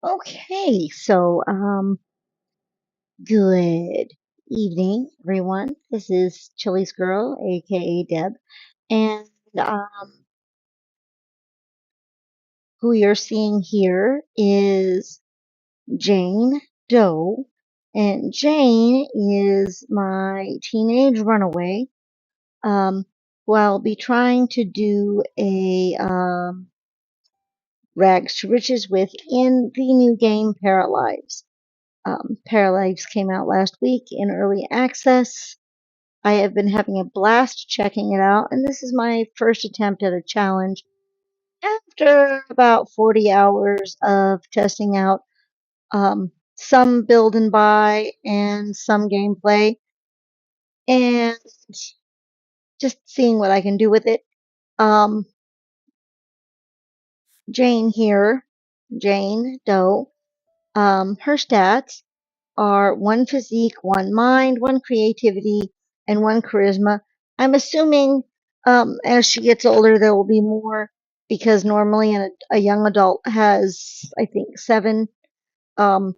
Okay, so good evening, everyone. This is Chili's Girl, aka Deb, and who you're seeing here is Jayne Doe, and Jayne is my teenage runaway, um, who I'll be trying to do a rags to riches with in the new game Paralives. Paralives came out last week in early access. I have been having a blast checking it out, and this is my first attempt at a challenge after about 40 hours of testing out some build and buy and some gameplay and just seeing what I can do with it. Um, Jayne here, Jayne Doe, her stats are one physique, one mind, one creativity, and one charisma. I'm assuming as she gets older, there will be more because normally a young adult has, I think, seven um,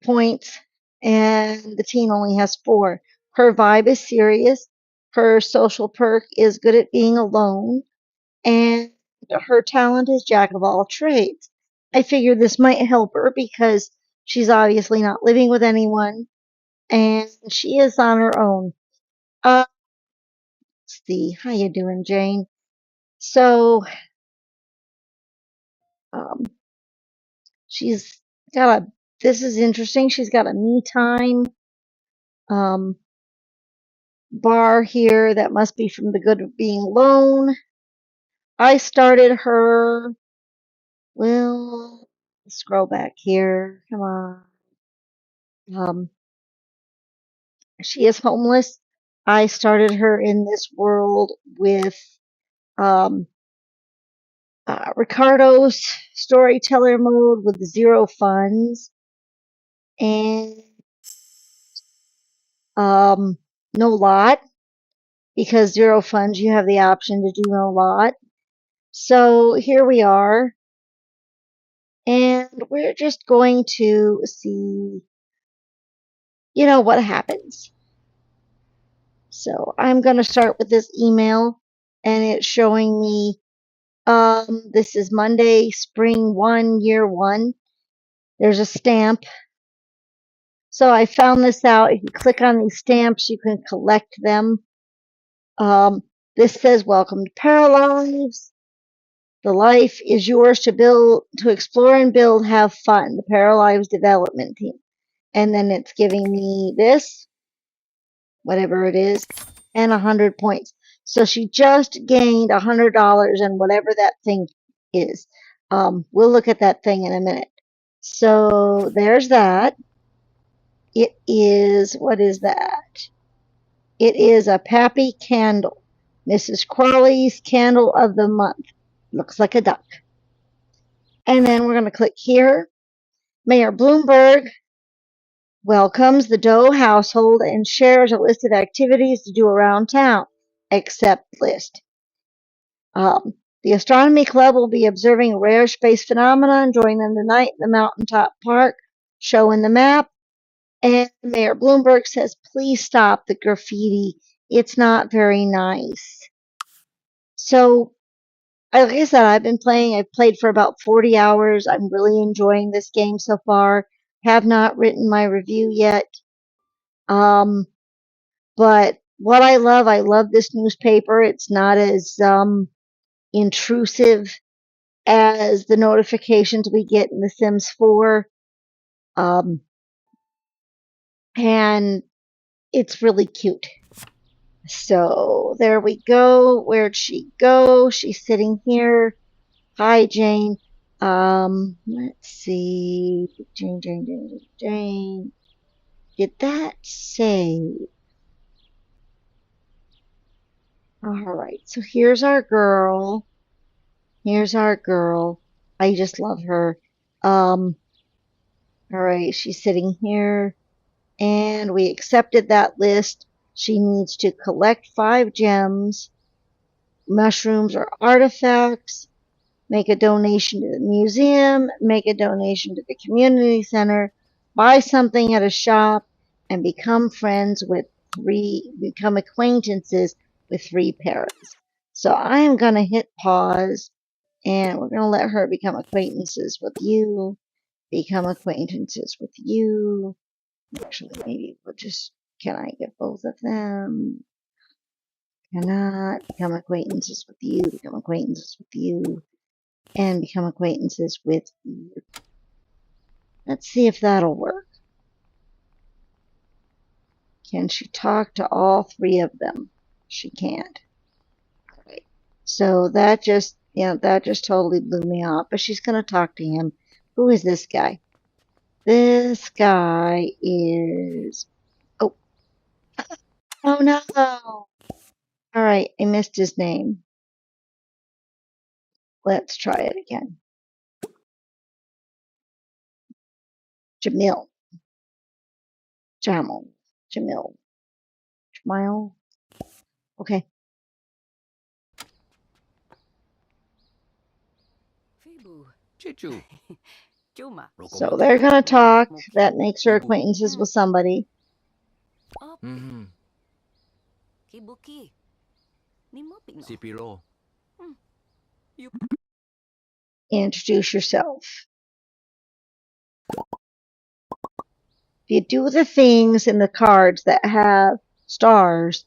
points, and the teen only has four. Her vibe is serious. Her social perk is good at being alone, and her talent is jack of all trades. I figure this might help her because she's obviously not living with anyone and she is on her own. Uh, let's see. How you doing, Jayne? So, um, she's got a. This is interesting. She's got a me time um bar here that must be from the good of being alone. I started her. Well, scroll back here. Come on. Um, she is homeless. I started her in this world with um Ricardo's storyteller mode with zero funds and um, no lot because zero funds you have the option to do no lot. So here we are, and we're just going to see, what happens. So I'm going to start with this email, and it's showing me this is Monday, spring 1, year 1. There's a stamp. So I found this out. If you click on these stamps, you can collect them. Um, this says, "Welcome to Paralives. The life is yours to build, to explore and build, have fun." The Paralives development team. And then it's giving me this, whatever it is, and 100 points. So she just gained $100 and whatever that thing is. We'll look at that thing in a minute. So there's that. It is, what is that? It is a Pappy candle. Mrs. Crawley's candle of the month. Looks like a duck. And then we're going to click here. Mayor Bloomberg welcomes the Doe household and shares a list of activities to do around town. Accept list. The Astronomy Club will be observing a rare space phenomenon. Join them tonight in the Mountaintop Park show in the map. And Mayor Bloomberg says, please stop the graffiti. It's not very nice. So, like I said, I've been playing. I've played for about 40 hours. I'm really enjoying this game so far. Have not written my review yet. Um, but what I love this newspaper. It's not as intrusive as the notifications we get in The Sims 4. Um, and it's really cute. So there we go. Where'd she go? She's sitting here. Hi, Jayne. Let's see. Jayne. Did that say? All right. So here's our girl. Here's our girl. I just love her. All right. She's sitting here, and we accepted that list. She needs to collect 5 gems, mushrooms, or artifacts. make a donation to the museum, make a donation to the community center, buy something at a shop, and become acquaintances with 3 parrots. So I am going to hit pause, and we're going to let her become acquaintances with you, become acquaintances with you. Actually, maybe we'll just, can I get both of them? Cannot. Become acquaintances with you, become acquaintances with you, and become acquaintances with you. Let's see if that'll work. Can she talk to all 3 of them? She can't. All right. So that just totally blew me off. But she's going to talk to him. Who is this guy? This guy is. Oh. Oh no. All right. I missed his name. Let's try it again. Jamil. Jamil. Jamil. Jamil. Okay. So they're going to talk. That makes her acquaintances with somebody. Introduce yourself. If you do the things in the cards that have stars,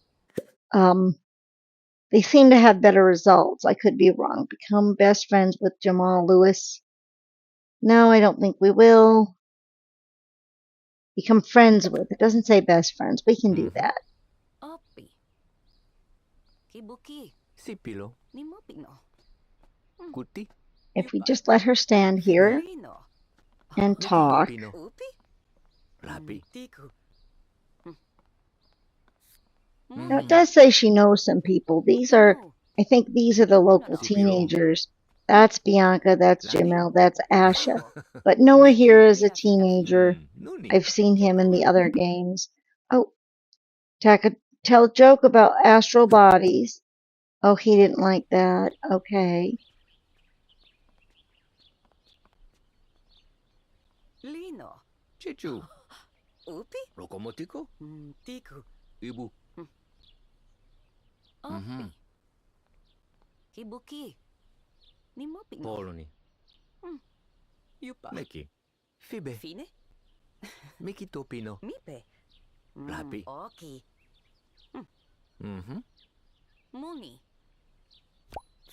they seem to have better results. I could be wrong. Become best friends with Jamal Lewis. No, I don't think we will. Become friends with. It doesn't say best friends. We can do that. If we just let her stand here and talk. Now, it does say she knows some people. I think these are the local teenagers. That's Bianca, that's Jamel, that's Asha. But Noah here is a teenager. I've seen him in the other games. Oh, tell a joke about astral bodies. Oh, he didn't like that. Okay. Lino. Chichu. Upi? Rokomotiko? Tiku. Ibu. Opi. Kibuki. Nimopi. Poloni. Yupa. Meki. Fibe. Fine? Miki Topino. Mipe. Lapi. Oki. Muni.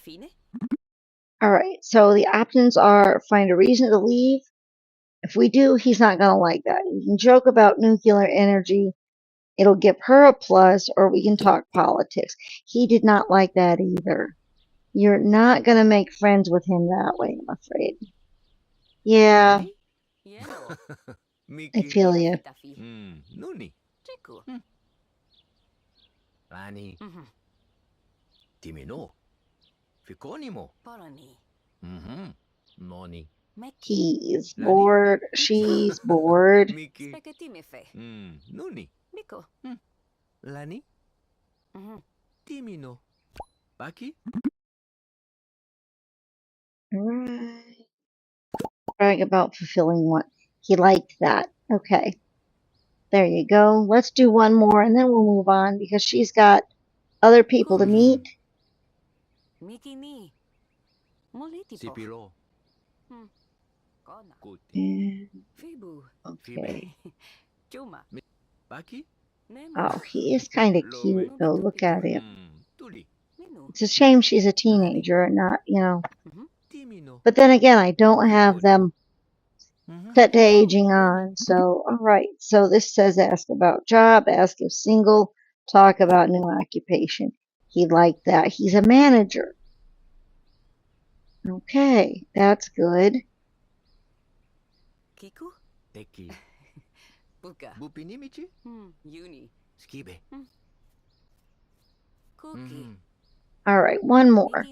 Fine? All right, so the options are find a reason to leave. If we do, he's not going to like that. We can joke about nuclear energy. It'll give her a plus, or we can talk politics. He did not like that either. You're not going to make friends with him that way, I'm afraid. Yeah, I feel you. Nuni. Chiku. Lani. Timino. Fikonimo. Poloni. Noni. He's bored. She's bored. Miki. Nuni. Miko. Lani. Timino. Baki. Alright. Brag about fulfilling what he liked that. Okay. There you go. Let's do one more and then we'll move on because she's got other people to meet. Miki ni. Sipilo. Fibu. Okay. Chuma. Baki. Oh, he is kind of cute though. Look at him. It's a shame she's a teenager and not, But then again, I don't have them set to aging on. So, all right. So this says ask about job, ask if single, talk about new occupation. He liked that. He's a manager. Okay, that's good. Kiku? Teki. Buka. Bupinimichi? Yuni. Skibe. Cookie. All right, one more.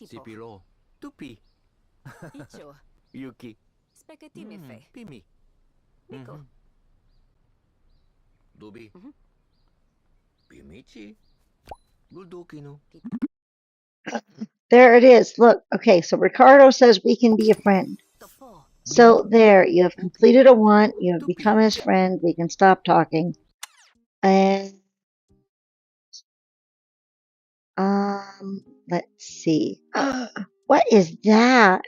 Sipilo. Tupi. Icho. Yuki. Spaghetti mefe. Pimi. Miko. Dubi. Pimichi. Buldukino. There it is. Look. Okay, so Ricardo says we can be a friend. So there, you have completed a want. You have become his friend. We can stop talking. And let's see. What is that?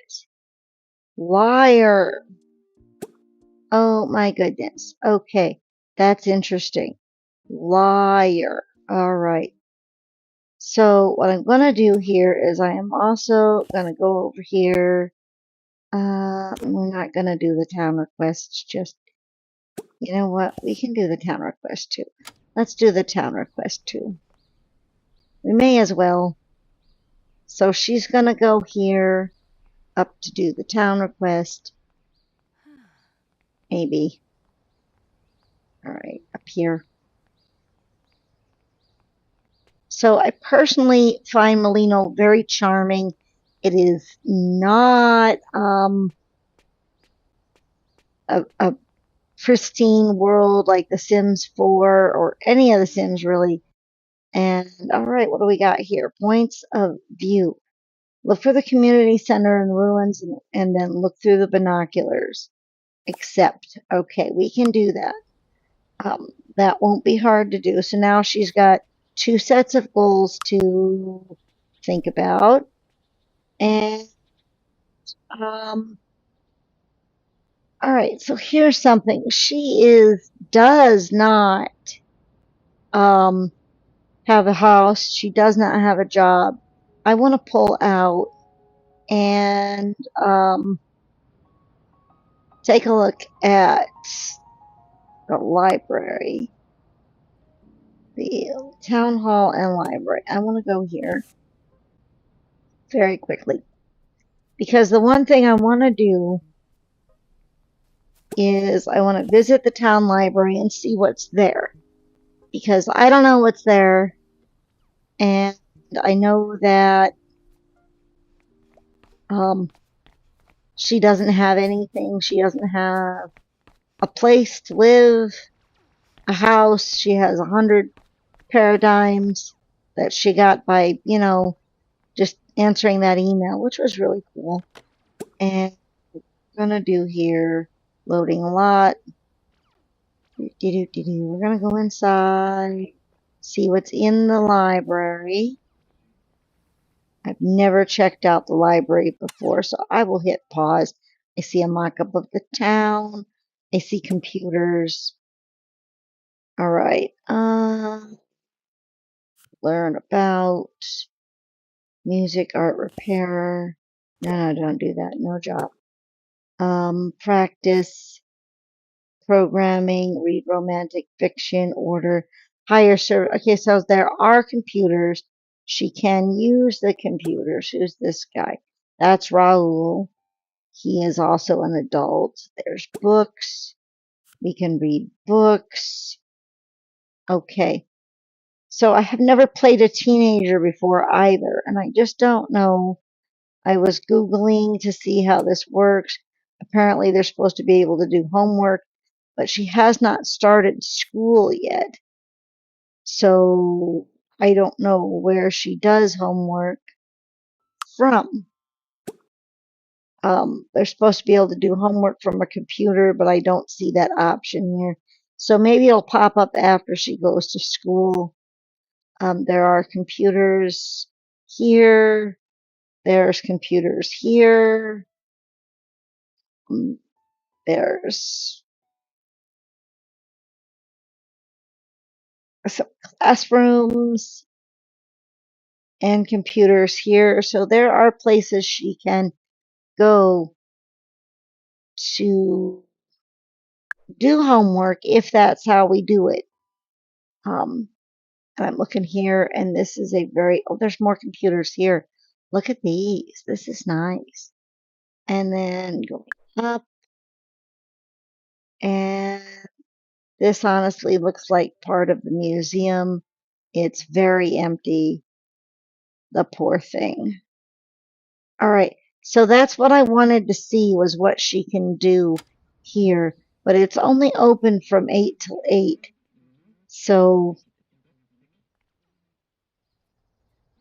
Liar. Oh my goodness. Okay, that's interesting. Liar. All right. So what I'm going to do here is I am also going to go over here. We're not going to do the town requests. Just, you know what? We can do the town request too. Let's do the town request too. We may as well. So she's going to go here up to do the town request. Maybe. All right, up here. So I personally find Melino very charming. It is not a pristine world like The Sims 4 or any of the Sims really. And all right, what do we got here? Points of view. Look for the community center and ruins and then look through the binoculars. Accept. Okay, we can do that. That won't be hard to do. So now she's got 2 sets of goals to think about. And all right, so here's something. She does not have a house. She does not have a job. I want to pull out and take a look at the library, the town hall and library. I want to go here very quickly because the one thing I want to do is I want to visit the town library and see what's there because I don't know what's there, and I know that she doesn't have anything. She doesn't have a place to live, a house. She has 100 paradigms that she got by, just answering that email, which was really cool. And we're gonna do here, loading a lot. We're gonna go inside, see what's in the library. I've never checked out the library before, so I will hit pause. I see a mock-up of the town. I see computers. All right. Learn about music, art, repair. No, don't do that. No job. Practice, programming, read romantic fiction, order, hire service. Okay, so there are computers. She can use the computers. Who's this guy? That's Raul. He is also an adult. There's books. We can read books. Okay. So I have never played a teenager before either, and I just don't know. I was Googling to see how this works. Apparently, they're supposed to be able to do homework, but she has not started school yet. So I don't know where she does homework from. They're supposed to be able to do homework from a computer, but I don't see that option here. So maybe it'll pop up after she goes to school. There are computers here. There's computers here. There's some classrooms and computers here. So there are places she can go to do homework if that's how we do it. And I'm looking here, and this is there's more computers here. Look at these. This is nice. And then going up, and this honestly looks like part of the museum. It's very empty. The poor thing. All right. So that's what I wanted to see was what she can do here. But it's only open from 8 till 8. So,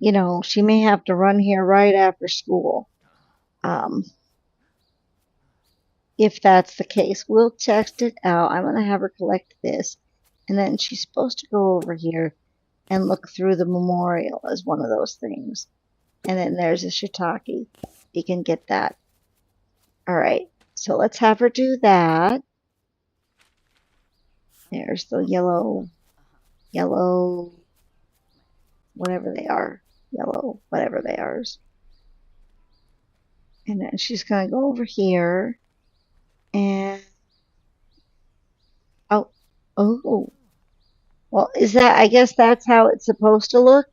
you know, she may have to run here right after school. If that's the case, we'll text it out. I'm going to have her collect this. And then she's supposed to go over here and look through the memorial as one of those things. And then there's a shiitake. You can get that. All right. So let's have her do that. There's the yellow, whatever they are. Yellow, whatever they are. And then she's going to go over here. And, oh, well, I guess that's how it's supposed to look.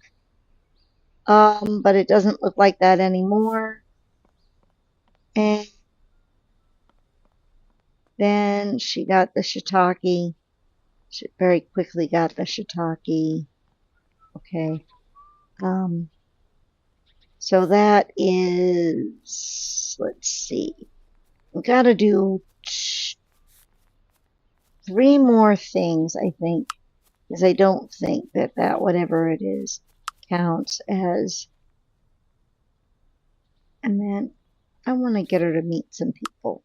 But it doesn't look like that anymore. And then she got the shiitake. She very quickly got the shiitake. Okay. So that is, let's see. We got to do 3 more things, I think, because I don't think that whatever it is counts as. And then I want to get her to meet some people.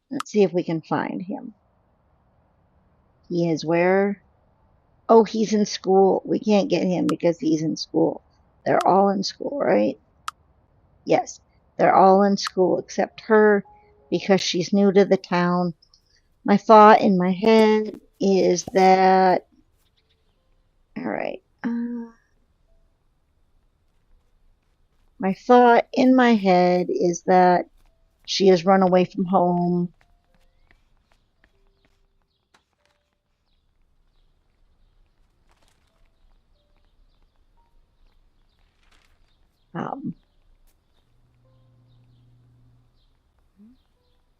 Let's see if we can find him. He is where? Oh, he's in school. We can't get him because he's in school. They're all in school, right? Yes, they're all in school except her because she's new to the town. My thought in my head is that... Alright. My thought in my head is that she has run away from home.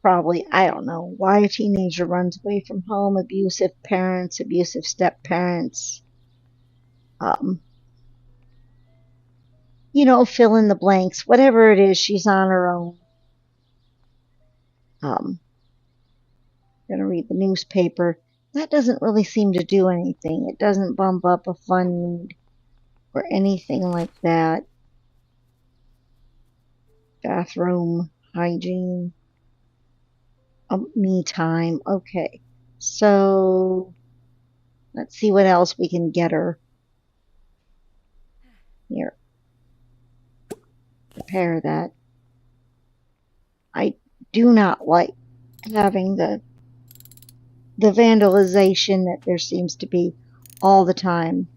Probably, I don't know, why a teenager runs away from home, abusive parents, abusive step-parents. You know, fill in the blanks. Whatever it is, she's on her own. Gonna read the newspaper. That doesn't really seem to do anything. It doesn't bump up a fun need or anything like that. Bathroom hygiene. Me time. Okay. So let's see what else we can get her. Here. Repair that. I do not like having the vandalization that there seems to be all the time.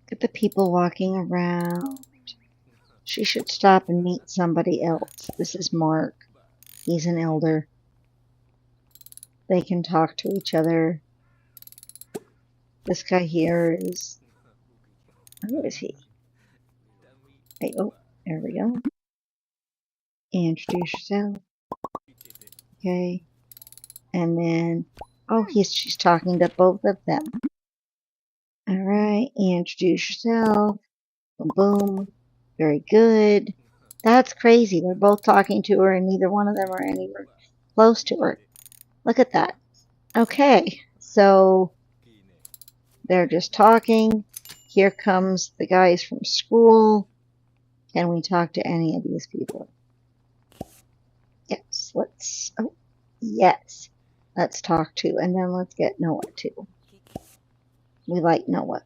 Look at the people walking around. She should stop and meet somebody else. This is Mark. He's an elder. They can talk to each other. This guy here is... Who is he? Hey, oh, there we go. Introduce yourself. Okay. And then... Oh, she's talking to both of them. Alright, introduce yourself. Boom, boom. Very good. That's crazy. They're both talking to her and neither one of them are anywhere close to her. Look at that. Okay, so they're just talking. Here comes the guys from school. Can we talk to any of these people? Yes, let's... Oh, yes. Let's talk to, and then let's get Noah too. We like Noah.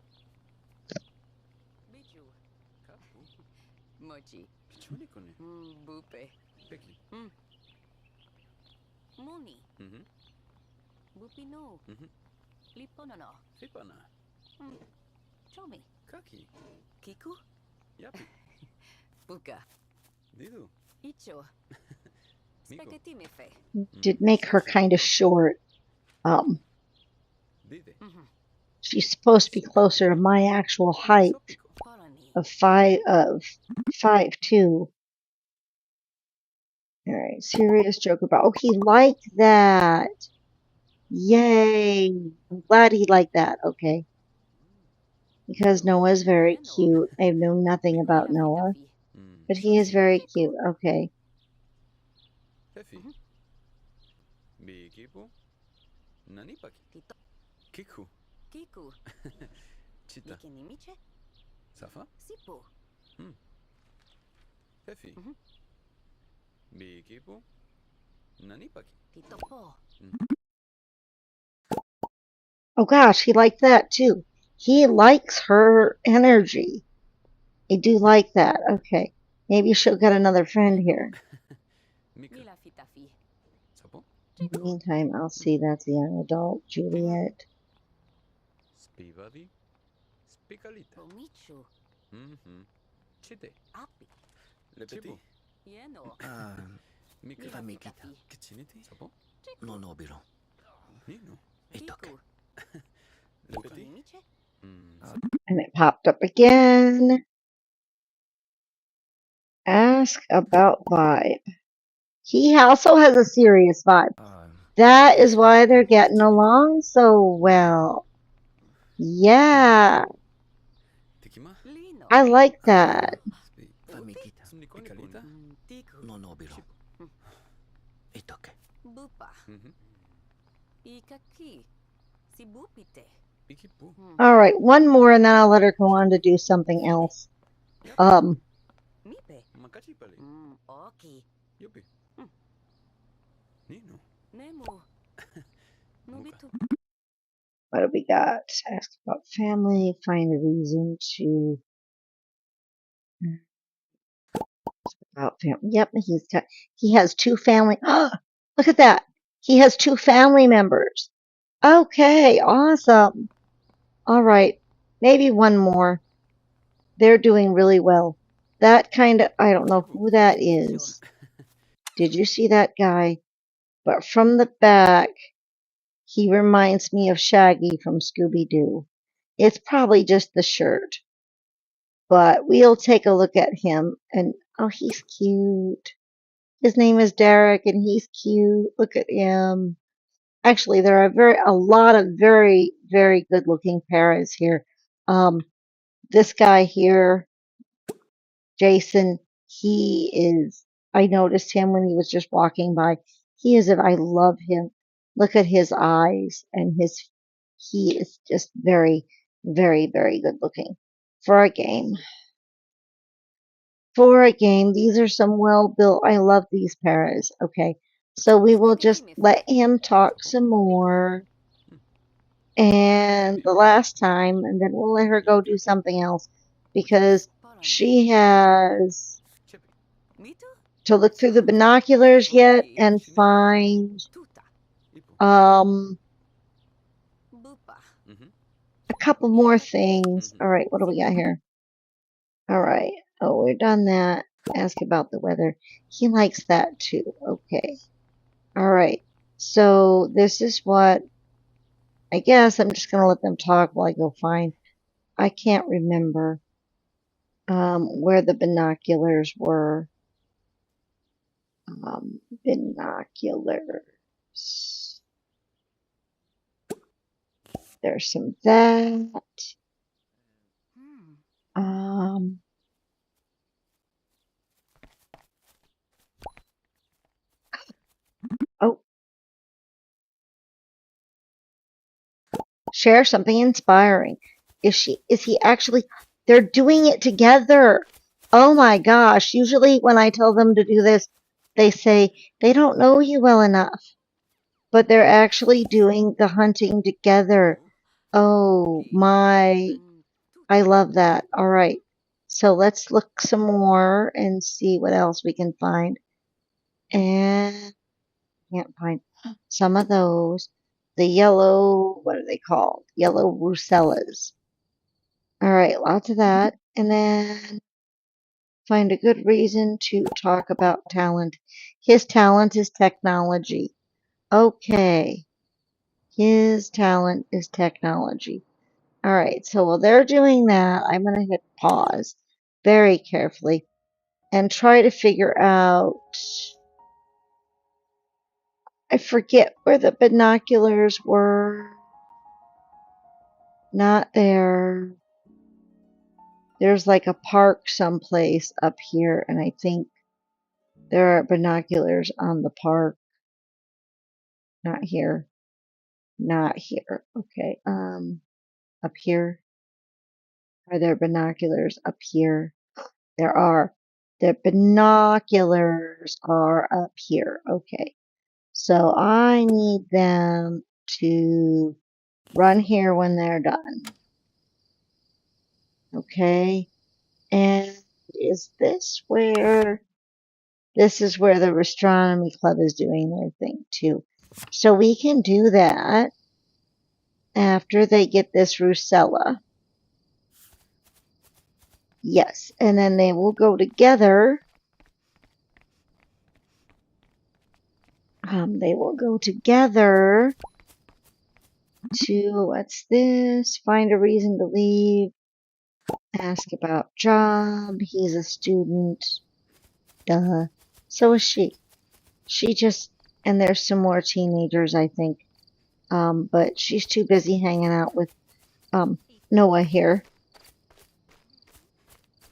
Did make her kind of short. She's supposed to be closer to my actual height of 5'2". Alright, serious joke about... Oh, he liked that! Yay! I'm glad he liked that. Okay. Because Noah's very cute. I know nothing about Noah. But he is very cute. Okay. Bikipu? Nanipaki? Kiku? Chita? Safa? Fefi? Bikipu? Nanipaki? Oh gosh, he liked that too. He likes her energy. I do like that. Okay. Maybe she'll get another friend here. Mika? Sapo? In the meantime, I'll see that's the young adult, Juliet. Spivadi? Spicalita? Chite? Lepeti? Mika? Famikita. Kichiniti? Sapo? No nobilo. Nino? Itoke. Lepeti? And it popped up again. Ask about vibe. He also has a serious vibe. That is why they're getting along so well. Yeah, Tikima? I like that. Famikita. Spicalita? No nobilo. Itoke. Ikipu? All right, one more and then I'll let her go on to do something else. Makachipali? Yupi? Nino? Muka? What do we got? Ask about family, find a reason to about family. Yep, he has two family. Look at that. He has two family members. Okay, awesome. All right, maybe one more. They're doing really well. That kind of, I don't know who that is. Did you see that guy? But from the back, he reminds me of Shaggy from Scooby-Doo. It's probably just the shirt. But we'll take a look at him. And, oh, he's cute. His name is Derek, and he's cute. Look at him. Actually, there are a lot of very, very good-looking parrots here. This guy here, Jason, he is. I noticed him when he was just walking by. I love him. Look at his eyes and he is just very, very, very good looking for a game. For a game, these are some well built. I love these parrots. Okay, so we will just let him talk some more. And the last time, and then we'll let her go do something else because she has to look through the binoculars yet and find a couple more things. All right, what do we got here? All right. Oh, we're done that. Ask about the weather. He likes that too. Okay. All right. So this is what I guess I'm just gonna let them talk while I go find. I can't remember where the binoculars were. Binoculars. There's some that. Oh, share something inspiring. Is he actually, they're doing it together. Oh my gosh. Usually when I tell them to do this, they say they don't know you well enough. But they're actually doing the hunting together. Oh my, I love that. All right. So let's look some more and see what else we can find. And can't find some of those. The yellow, what are they called? Yellow Rusellas. All right, lots of that. And then find a good reason to talk about talent. His talent is technology. Okay. His talent is technology. All right, so while they're doing that, I'm going to hit pause very carefully and try to figure out. I forget where the binoculars were. Not there. There's like a park someplace up here, and I think there are binoculars on the park. Not here. Not here. Okay. Up here. Are there binoculars up here? There are. The binoculars are up here. Okay. So I need them to run here when they're done. Okay. And is this where... This is where the Astronomy Club is doing their thing too. So we can do that after they get this Rusella. Yes, and then they will go together. They will go together to, what's this? Find a reason to leave. Ask about job. He's a student. Duh. So is she. She just, and there's some more teenagers, I think. But she's too busy hanging out with Noah here.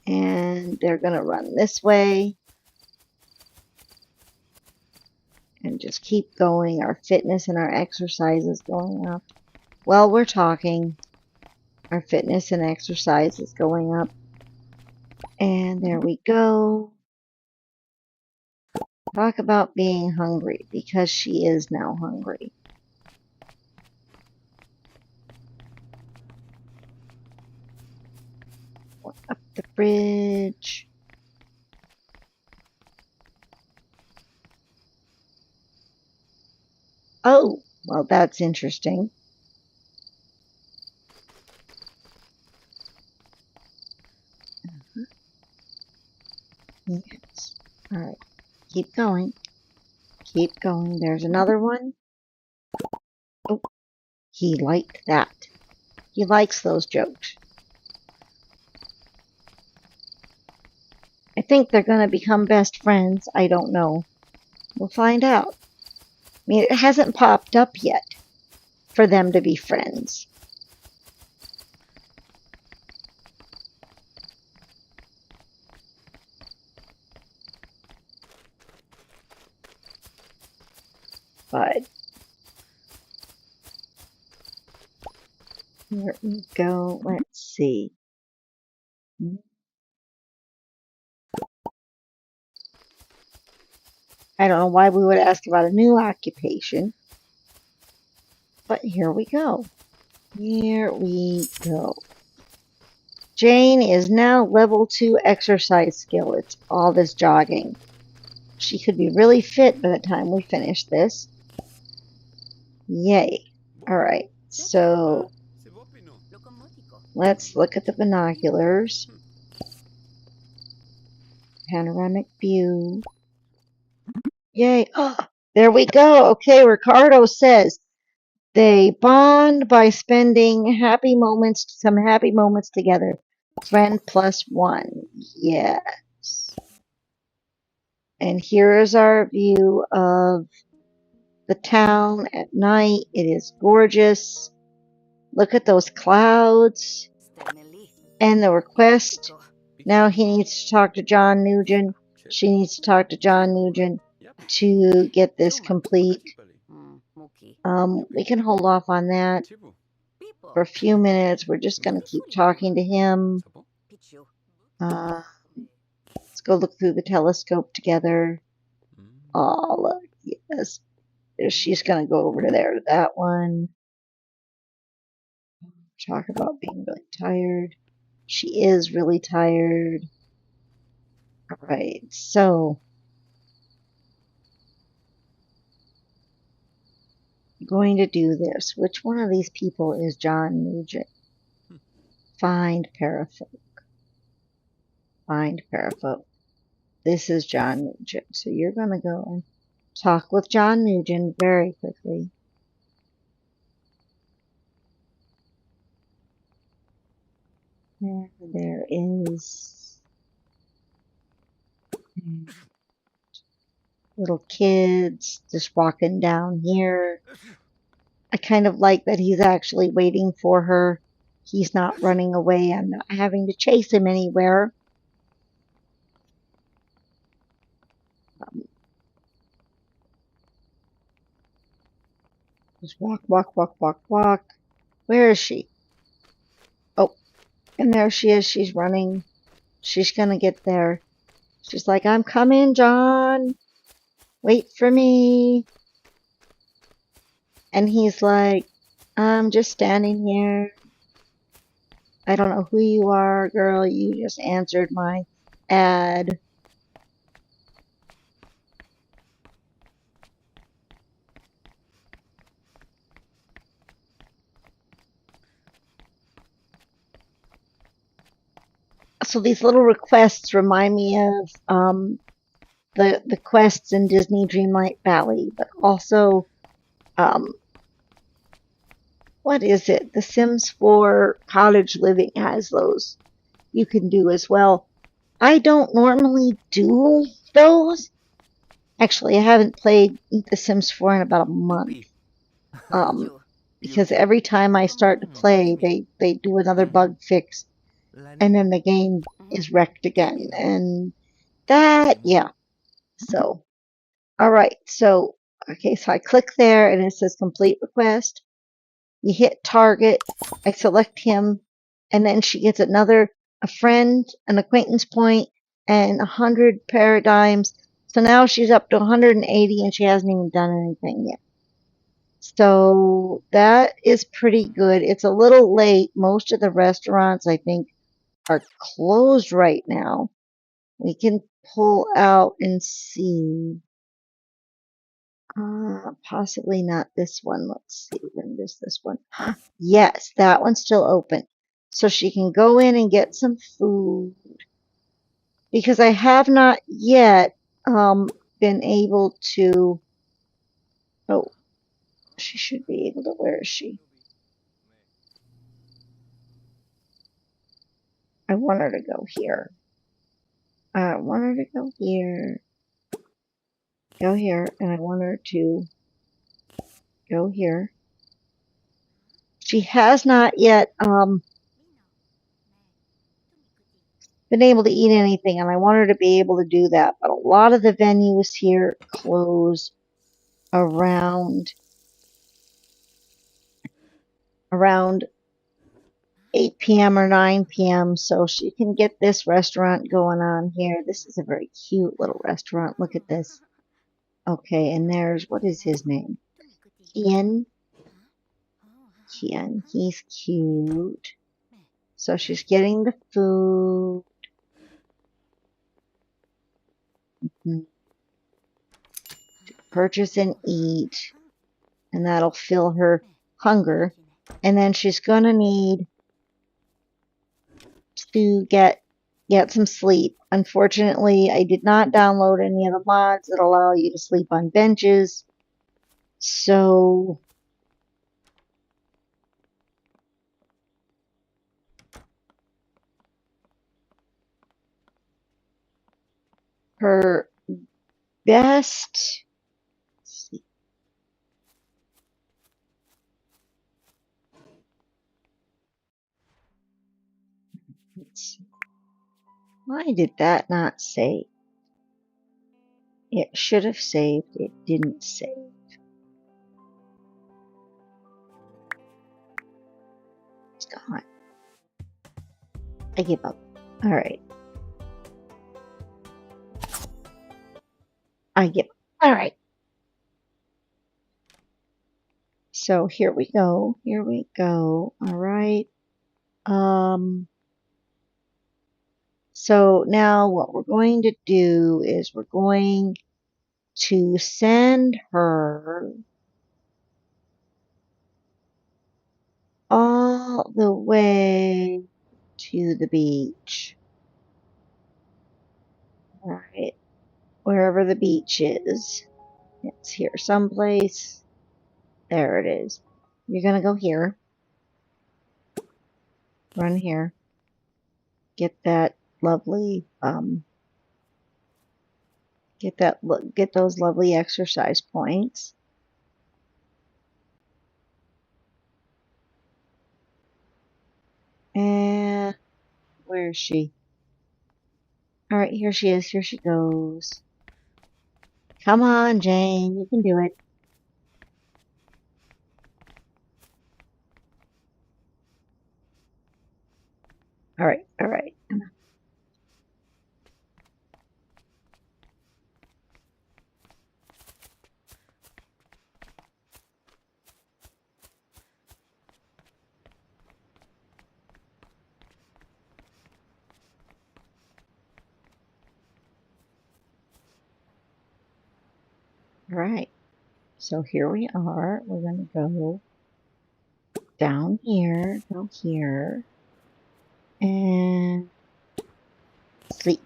And they're going to run this way. And just keep going. Our fitness and our exercise is going up. Well, we're talking. Our fitness and exercise is going up. And there we go. Talk about being hungry, because she is now hungry. Up the bridge. Oh, well, that's interesting. Yes. All right. Keep going. Keep going. There's another one. Oh, he liked that. He likes those jokes. I think they're going to become best friends. I don't know. We'll find out. I mean, it hasn't popped up yet for them to be friends. But here we go. Let's see. I don't know why we would ask about a new occupation. But here we go. Here we go. Jayne is now level 2 exercise skill. It's all this jogging. She could be really fit by the time we finish this. Yay. Alright, so let's look at the binoculars. Panoramic view. Yay. Oh, there we go. Okay, Ricardo says they bond by spending some happy moments together. Friend +1. Yes. And here is our view of the town at night. It is gorgeous. Look at those clouds. And the request. Now he needs to talk to John Nugent. She needs to talk to John Nugent to get this complete. We can hold off on that for a few minutes. We're just going to keep talking to him. Let's go look through the telescope together. Oh, look, yes. She's going to go over to there, to that one. Talk about being really tired. She is really tired. All right, so I'm going to do this. Which one of these people is John Nugent? Find Parafolk. Find Parafolk. This is John Nugent. So you're going to go and talk with John Nugent very quickly. And there is little kids just walking down here. I kind of like that he's actually waiting for her. He's not running away. I'm not having to chase him anywhere. Just walk, walk, walk, walk, walk. Where is she? Oh, and there she is. She's running. She's gonna get there. She's like, I'm coming, John. Wait for me. And he's like, I'm just standing here. I don't know who you are, girl. You just answered my ad. So these little requests remind me of the quests in Disney Dreamlight Valley, but also um, what is it? The Sims 4 Cottage Living has those you can do as well. I don't normally do those. Actually, I haven't played The Sims 4 in about a month. Um, because every time I start to play, they do another bug fix, and then the game is wrecked again. And that, yeah. So, all right. So, okay, so I click there and it says complete request. You hit target. I select him, and then she gets a friend, an acquaintance point, and 100 paradigms. So now she's up to 180 and she hasn't even done anything yet. So that is pretty good. It's a little late. Most of the restaurants, I think, are closed right now. We can pull out and see. Possibly not this one. Let's see. When does this one? Yes, that one's still open. So she can go in and get some food. Because I have not yet been able to. Oh, she should be able to. Where is she? I want her to go here. I want her to go here. Go here. And I want her to go here. She has not yet been able to eat anything, and I want her to be able to do that. But a lot of the venues here close around 8 p.m. or 9 p.m. so she can get this restaurant going on here. This is a very cute little restaurant. Look at this. Okay, and there's, what is his name? Ian. Ian, he's cute. So she's getting the food. Purchase and eat. And that'll fill her hunger. And then she's going to need to get some sleep. Unfortunately, I did not download any of the mods that allow you to sleep on benches. So her best, let's see. Why did that not save? It should have saved. It didn't save. It's gone. I give up. All right. I give up. All right. So here we go. Here we go. All right. So now what we're going to do is we're going to send her all the way to the beach. All right. Wherever the beach is. It's here someplace. There it is. You're going to go here. Run here. Get that lovely, get those lovely exercise points. And where is she? All right, here she is. Here she goes. Come on, Jayne. You can do it. All right, all right. All right. So here we are. We're going to go down here, go here, and sleep.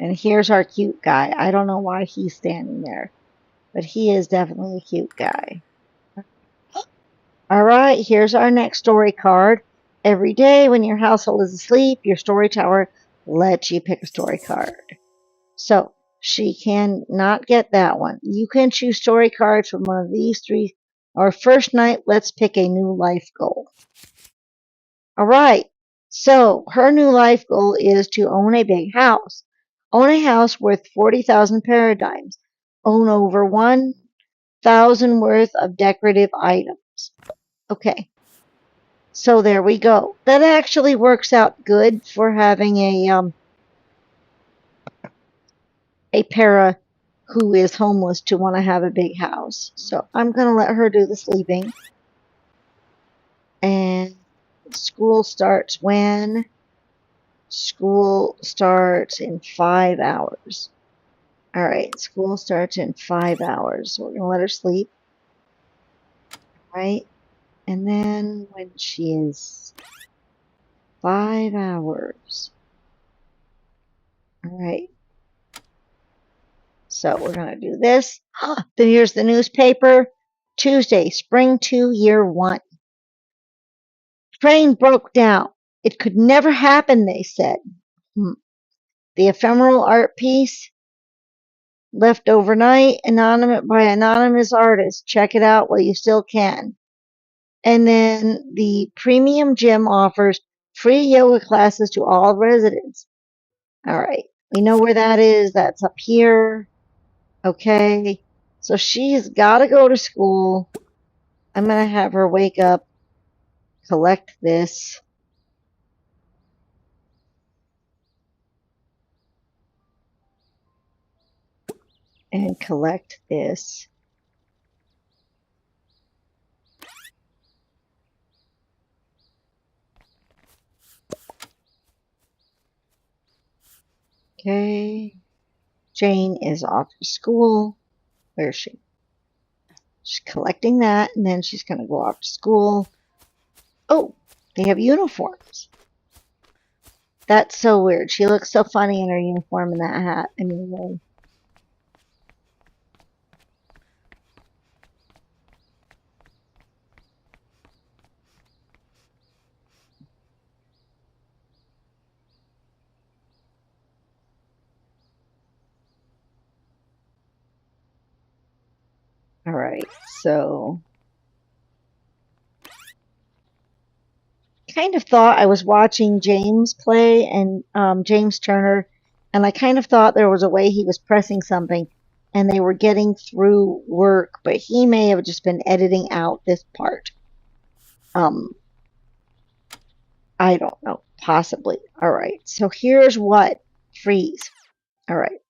And here's our cute guy. I don't know why he's standing there, but he is definitely a cute guy. All right, here's our next story card. Every day when your household is asleep, your story tower lets you pick a story card. So she can not get that one. You can choose story cards from one of these three. Our first night, let's pick a new life goal. All right. So her new life goal is to own a big house. Own a house worth 40,000 paradigms. Own over 1,000 worth of decorative items. Okay. So there we go. That actually works out good for having a para who is homeless to want to have a big house. So I'm going to let her do the sleeping. And school starts when? School starts in 5 hours. All right, school starts in 5 hours. So we're going to let her sleep. Right? And then when she is 5 hours. All right. So we're going to do this. Then here's the newspaper. Tuesday, spring 2, year 1. Train broke down. It could never happen, they said. The ephemeral art piece left overnight by anonymous artist. Check it out while you still can. And then the premium gym offers free yoga classes to all residents. All right. We know where that is. That's up here. Okay. So she's got to go to school. I'm going to have her wake up, collect this. And collect this. Okay. Jayne is off to school. Where is she? She's collecting that, and then she's going to go off to school. Oh, they have uniforms. That's so weird. She looks so funny in her uniform and that hat. Anyway. All right, so kind of thought I was watching James play and James Turner, and I kind of thought there was a way he was pressing something and they were getting through work, but he may have just been editing out this part. I don't know, possibly. All right, so here's what freeze. All right,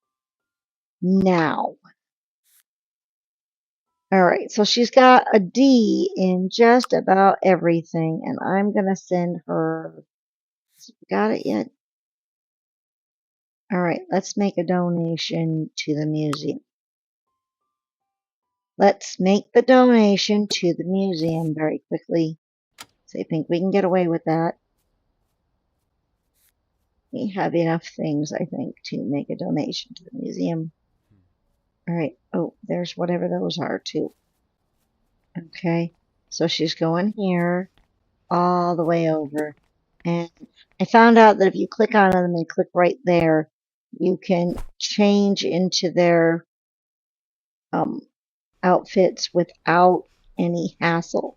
now. All right, so she's got a D in just about everything, and I'm going to send her. Got it yet? All right, let's make a donation to the museum. Let's make the donation to the museum very quickly. So I think we can get away with that. We have enough things, I think, to make a donation to the museum. All right. Oh, there's whatever those are, too. Okay. So she's going here all the way over. And I found out that if you click on them and click right there, you can change into their outfits without any hassle.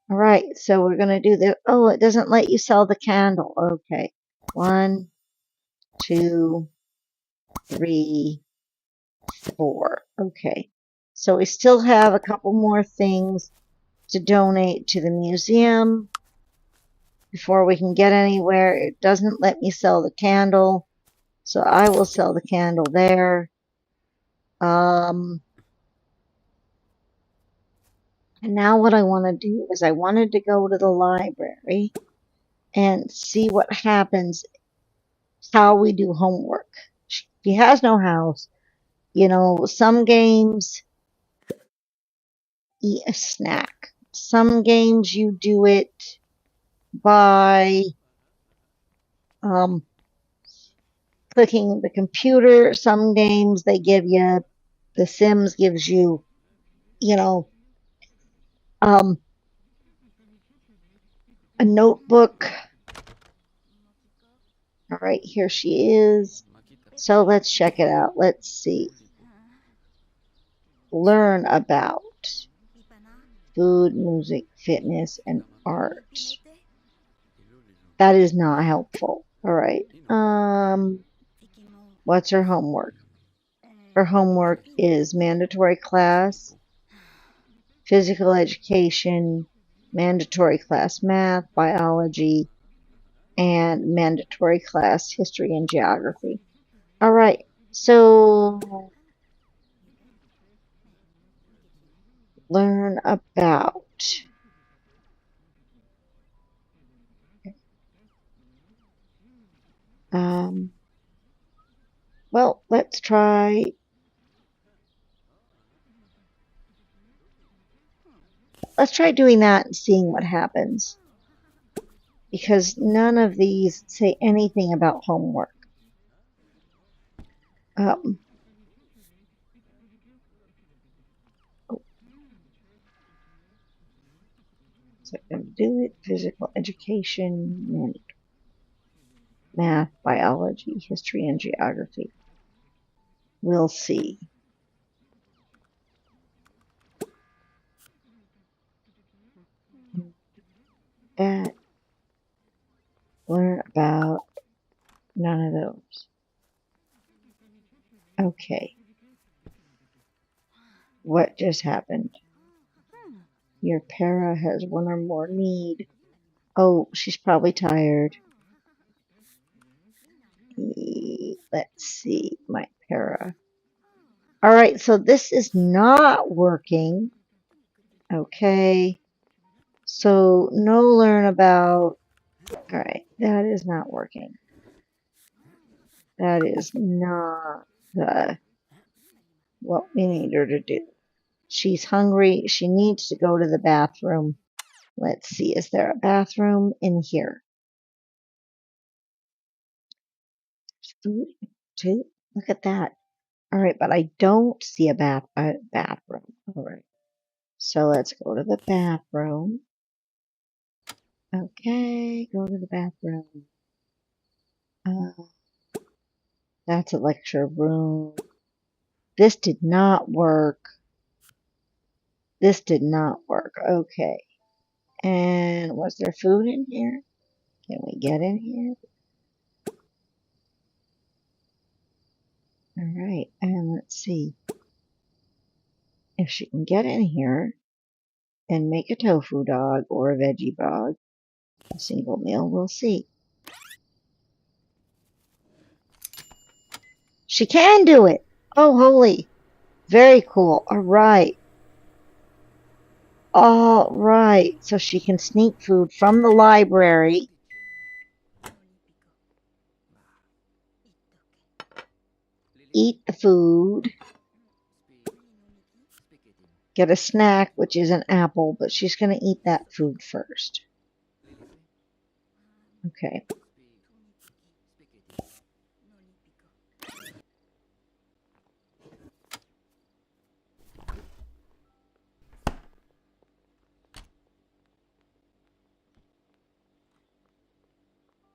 All right, so we're going to do the, oh, it doesn't let you sell the candle. Okay. 1, 2, 3, 4. Okay. So we still have a couple more things to donate to the museum. Before we can get anywhere, it doesn't let me sell the candle, so I will sell the candle there. And now what I want to do is I wanted to go to the library and see what happens, how we do homework. She has no house. You know, some games eat a snack. Some games you do it by clicking the computer. Some games they give you, The Sims gives you, you know, um, a notebook. All right, here she is. So let's check it out. Let's see. Learn about food, music, fitness, and art. That is not helpful. All right. What's her homework? Her homework is mandatory class, physical education, mandatory class math, biology, and mandatory class history and geography. All right. So learn about. Well, let's try. Let's try doing that and seeing what happens. Because none of these say anything about homework. Oh. So I'm going to do it. Physical education, math, biology, history, and geography. We'll see. That. Learn about none of those. Okay. What just happened? Your para has one or more need. Oh, she's probably tired. Let's see, my para. All right, so this is not working. Okay. So no learn about. All right, that is not working. That is not what we need her to do. She's hungry. She needs to go to the bathroom. Let's see, is there a bathroom in here? Food, too? Look at that. All right, but I don't see a bathroom. All right, so let's go to the bathroom. Okay, go to the bathroom. That's a lecture room. This did not work. This did not work. Okay. And was there food in here? Can we get in here? All right, and let's see if she can get in here and make a tofu dog or a veggie dog. A single meal, we'll see. She can do it. Oh, holy. Very cool. All right. All right. So she can sneak food from the library. Eat the food. Get a snack, which is an apple, but she's going to eat that food first. Okay.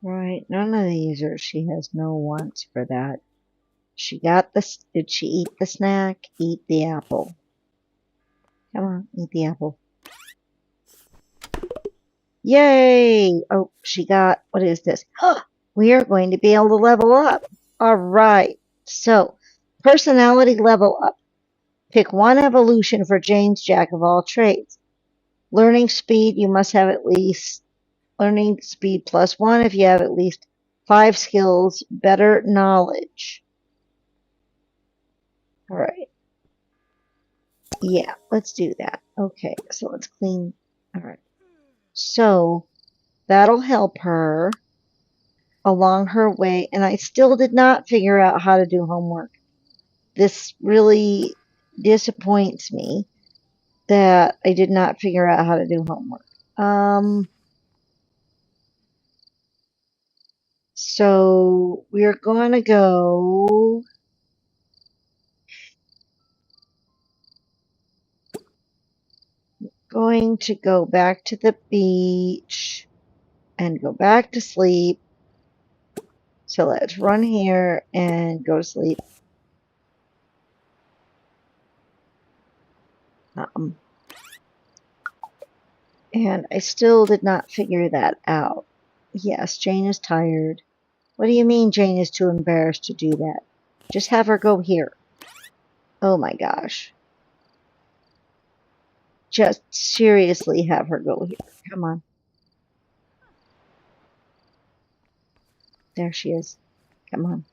Right, none of these are, she has no wants for that. She got the, did she eat the snack? Eat the apple. Come on, eat the apple. Yay! Oh, she got, what is this? We are going to be able to level up. All right, so personality level up. Pick one evolution for Jayne's Jack of all trades. Learning speed, you must have at least learning speed +1 if you have at least 5 skills. Better knowledge. All right. Yeah, let's do that. Okay, so let's clean. All right. So that'll help her along her way. And I still did not figure out how to do homework. This really disappoints me that I did not figure out how to do homework. So we're going to go back to the beach and go back to sleep. So let's run here and go to sleep. And I still did not figure that out. Yes, Jayne is tired. What do you mean Jayne is too embarrassed to do that? Just have her go here. Oh my gosh. Just seriously have her go here. Come on. There she is. Come on.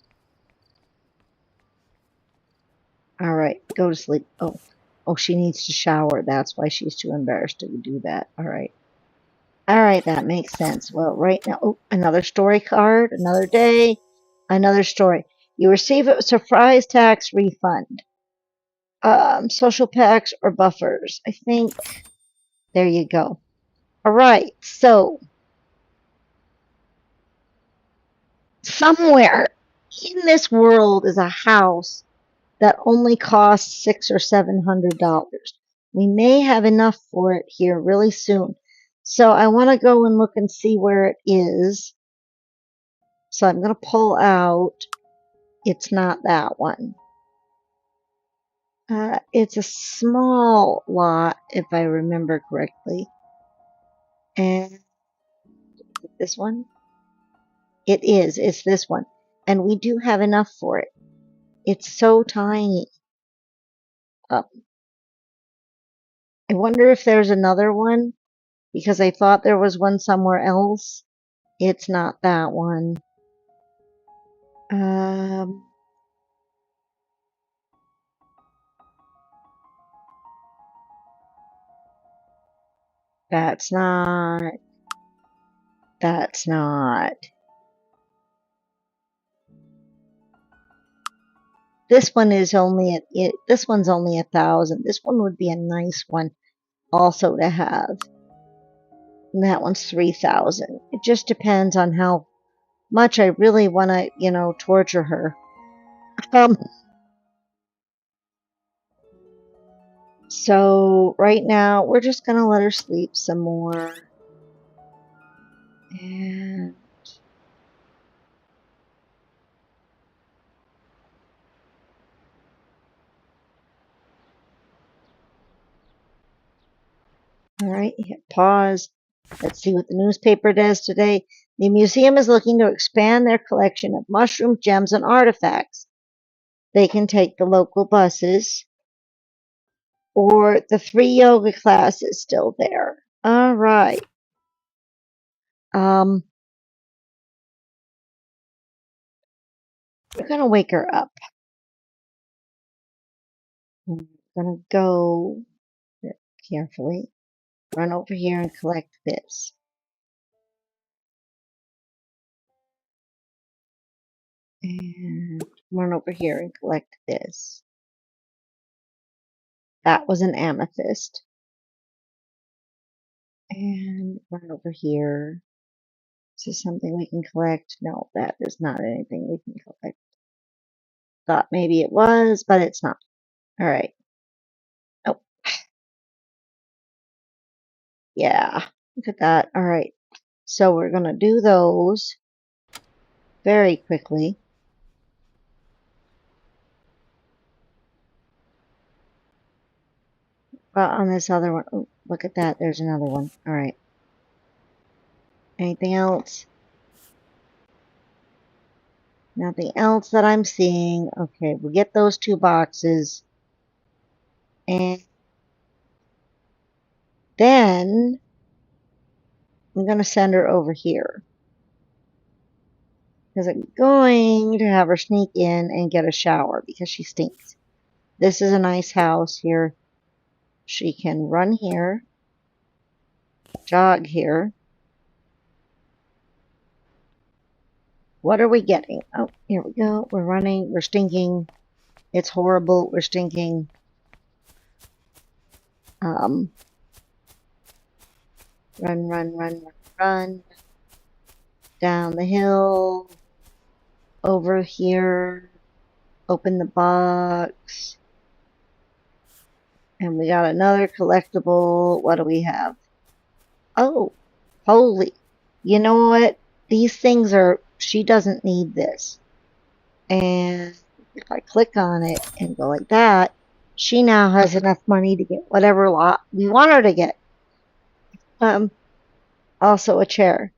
All right, go to sleep. Oh, she needs to shower. That's why she's too embarrassed to do that. All right. All right, that makes sense. Well, right now, oh, another story card, another day, another story. You receive a surprise tax refund. Social packs or buffers. I think there you go. All right, so somewhere in this world is a house that only costs $600 or $700. We may have enough for it here really soon. So I want to go and look and see where it is. So I'm going to pull out. It's not that one. It's a small lot, if I remember correctly. And this one? It is. It's this one. And we do have enough for it. It's so tiny. I wonder if there's another one, because I thought there was one somewhere else. It's not that one. That's not. That's not. This one is only at it. This one's only 1,000. This one would be a nice one also to have. And that one's 3,000. It just depends on how much I really want to, torture her. So right now we're just gonna let her sleep some more. And all right, hit pause. Let's see what the newspaper does today. The museum is looking to expand their collection of mushroom gems and artifacts. They can take the local buses, or the 3 yoga classes still there. All right. We're gonna wake her up. I'm gonna go carefully, run over here and collect this. And run over here and collect this. That was an amethyst. And run over here. Is this something we can collect? No, that is not anything we can collect. Thought maybe it was, but it's not. All right. Oh, yeah. Look at that. All right. So we're going to do those very quickly. On this other one. Oh, look at that. There's another one. All right. Anything else? Nothing else that I'm seeing. Okay, we'll get those 2 boxes. And Then I'm going to send her over here. Because I'm going to have her sneak in and get a shower because she stinks. This is a nice house here. She can run here, jog here. What are we getting? Oh, here we go. We're running. We're stinking. It's horrible. We're stinking. Run, run, run, run, run. Down the hill. Over here. Open the box. And we got another collectible. What do we have? Oh, holy. You know what? These things are, she doesn't need this. And if I click on it and go like that, she now has enough money to get whatever lot we want her to get. Also a chair.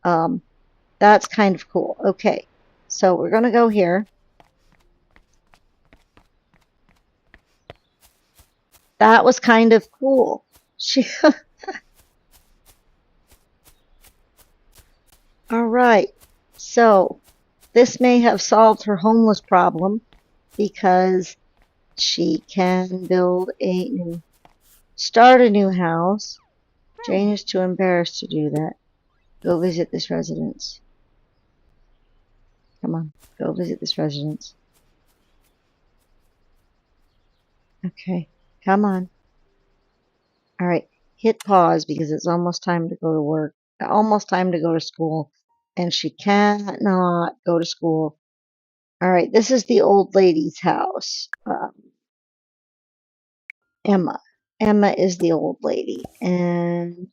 That's kind of cool. Okay, so we're going to go here. That was kind of cool. She. All right, so this may have solved her homeless problem because she can start a new house. Jayne is too embarrassed to do that. Go visit this residence. Come on, go visit this residence. Okay, come on. All right, hit pause because it's almost time to go to work. Almost time to go to school. And she cannot go to school. All right, this is the old lady's house. Emma. Emma is the old lady. And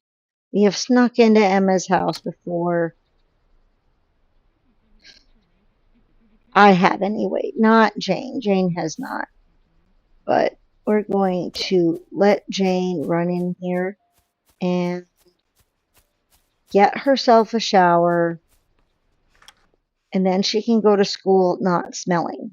we have snuck into Emma's house before. I have anyway. Not Jayne. Jayne has not. But we're going to let Jayne run in here and get herself a shower. And then she can go to school not smelling.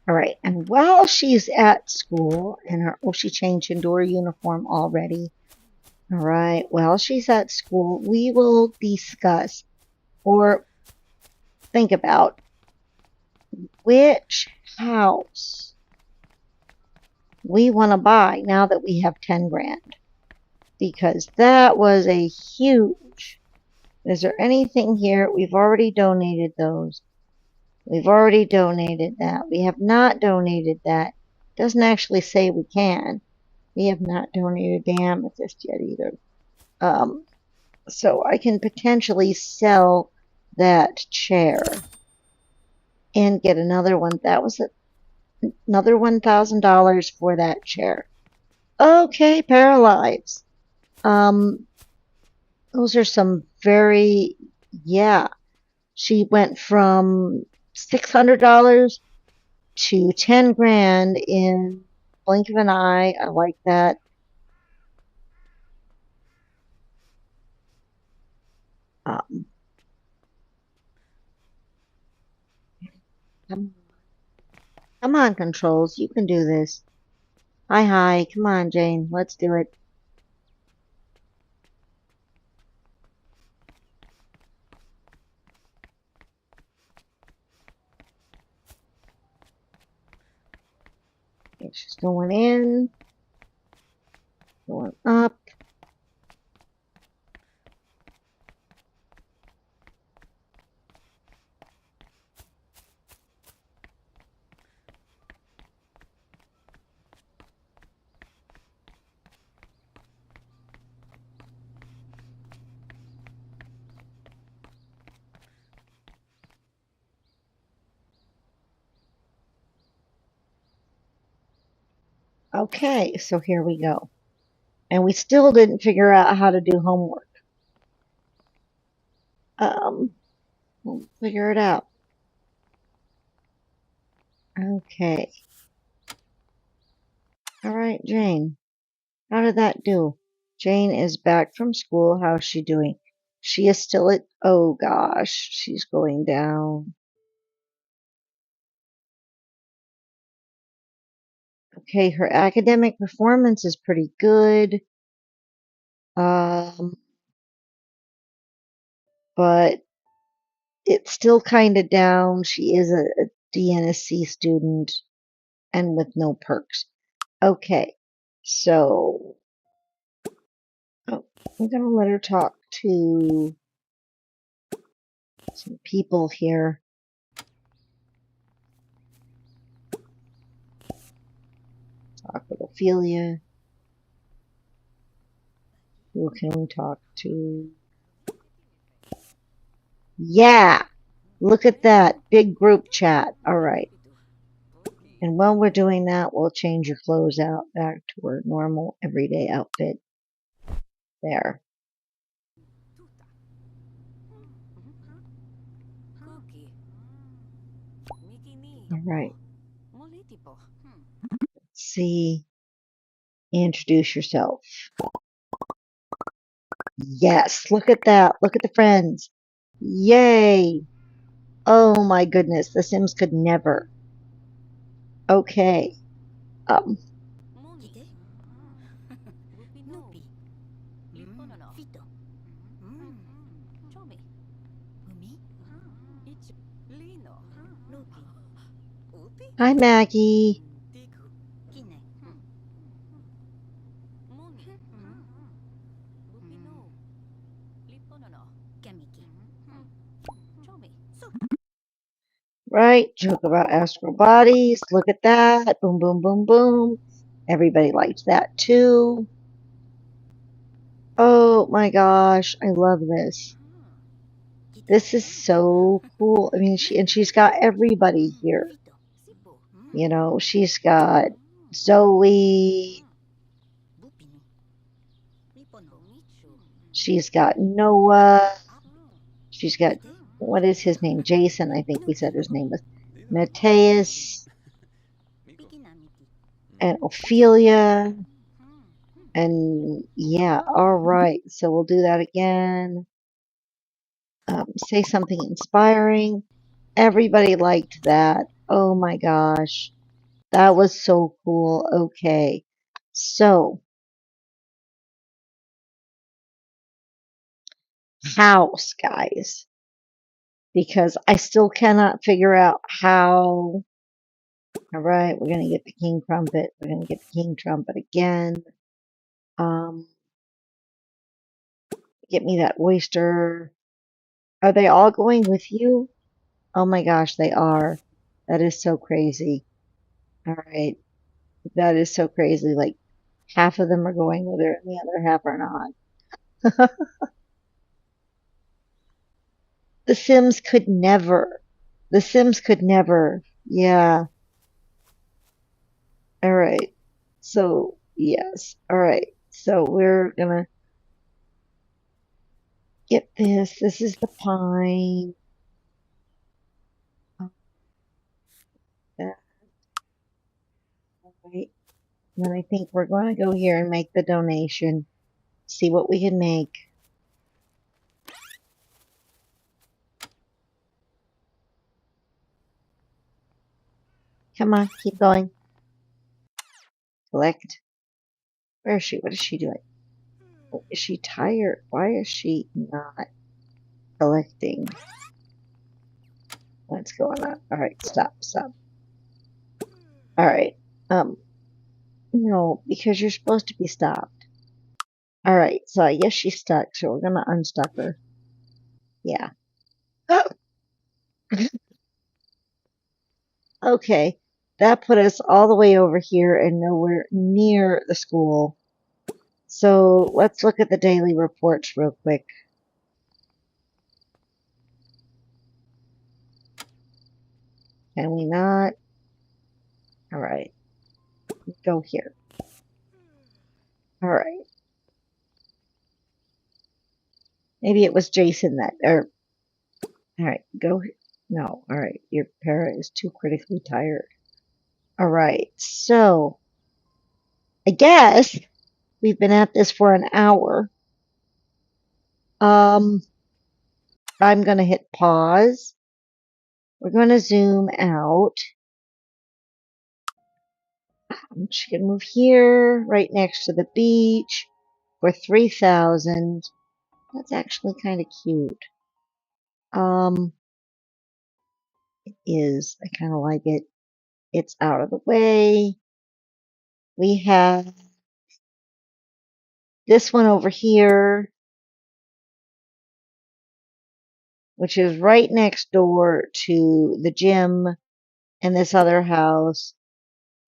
All right, and while she's at school, she changed into her uniform already. All right, while she's at school, we will discuss or think about which house we want to buy now that we have 10 grand. Because that was a huge. Is there anything here? We've already donated those. We've already donated that. We have not donated that. Doesn't actually say we can. We have not donated the amethyst yet either. So I can potentially sell that chair and get another one. That was another $1,000 for that chair. Okay, Paralives. Those are some very, yeah. She went from $600 to 10 grand in blink of an eye. I like that. Come on, controls. You can do this. Hi. Come on, Jayne. Let's do it. Okay, she's going in. Going up. Okay, so here we go. And we still didn't figure out how to do homework. We'll figure it out. Okay. Alright, Jayne. How did that do? Jayne is back from school. How's she doing? She is still at... Oh gosh, she's going down. Okay, her academic performance is pretty good. But it's still kind of down. She is a DNSC student and with no perks. Okay, so I'm gonna let her talk to some people here. Talk with Ophelia. Who can we talk to? Yeah! Look at that. Big group chat. Alright. And while we're doing that, we'll change your clothes out back to her normal everyday outfit. There. Alright. Let's see. Introduce yourself. Yes, look at that. Look at the friends. Yay. Oh my goodness, The Sims could never. Okay. Um, Hi Maggie. Right, joke about astral bodies. Look at that. Boom, boom, boom, boom. Everybody liked that too. Oh my gosh, I love this. This is so cool. I mean, she's got everybody here. You know, she's got Zoe. She's got Noah. She's got, what is his name? Jason, I think we said his name was. Mateus. And Ophelia. And yeah, alright. So we'll do that again. Say something inspiring. Everybody liked that. Oh my gosh. That was so cool. Okay. So, house, guys. Because I still cannot figure out how. Alright, we're going to get the king trumpet. We're going to get the king trumpet again. Get me that oyster. Are they all going with you? Oh my gosh, they are. That is so crazy. Alright. That is so crazy. Like, half of them are going with her and the other half are not. The Sims could never. The Sims could never. Yeah. Alright. So, yes. Alright. So, we're gonna get this. This is the pine. That. Alright. And then I think we're going to go here and make the donation. See what we can make. Come on, keep going. Collect. Where is she? What is she doing? Is she tired? Why is she not collecting? What's going on? Alright, stop. Alright. No, because you're supposed to be stopped. Alright, so I guess she's stuck, so we're gonna unstuck her. Yeah. Okay. That put us all the way over here and nowhere near the school. So let's look at the daily reports real quick. Can we not? Alright. Go here. Alright. Maybe it was Jason that, or All right, go. No, all right, your parrot is too critically tired. All right, so I guess we've been at this for an hour. I'm going to hit pause. We're going to zoom out. She can move here, right next to the beach, for 3,000. That's actually kind of cute. It is. I kind of like it. It's out of the way. We have this one over here, which is right next door to the gym and this other house,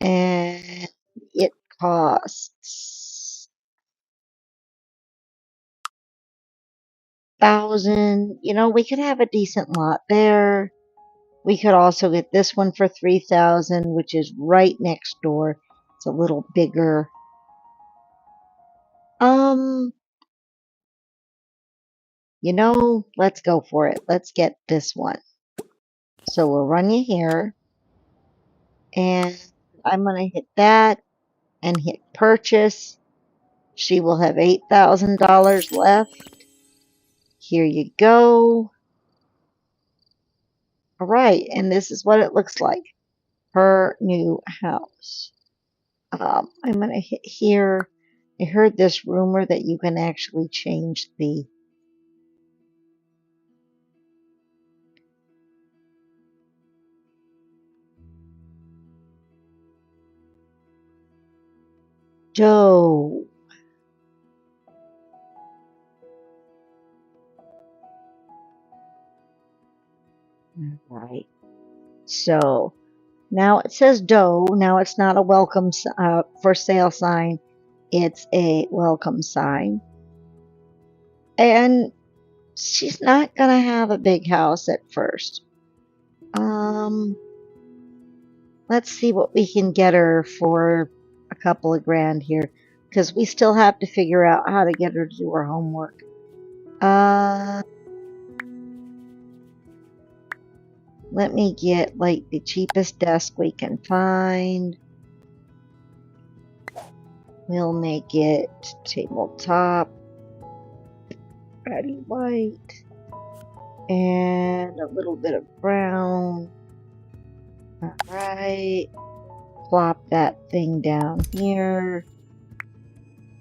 and it costs 1,000. You know, we could have a decent lot there. We could also get this one for 3,000, which is right next door. It's a little bigger. You know, let's go for it. Let's get this one. So we'll run you here, and I'm going to hit that and hit purchase. She will have $8,000 left. Here you go. All right, and this is what it looks like. Her new house. I'm going to hit here. I heard this rumor that you can actually change the Doe. All right. So now it says Doe. Now it's not a welcome for sale sign. It's a welcome sign. And she's not going to have a big house at first. Let's see what we can get her for a couple of grand here, because we still have to figure out how to get her to do her homework. Let me get like the cheapest desk we can find. We'll make it tabletop, ratty white, and a little bit of brown. All right, plop that thing down here.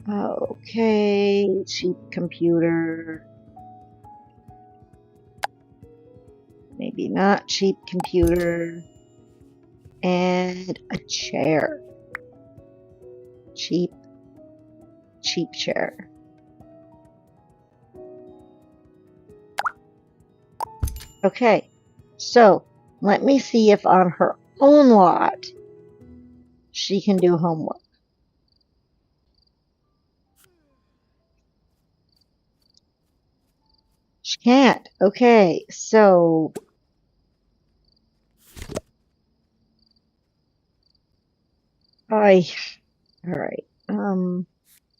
Okay, cheap computer. Maybe not cheap computer. And a chair. Cheap chair. Okay, so let me see if on her own lot she can do homework. She can't. Okay, so all right.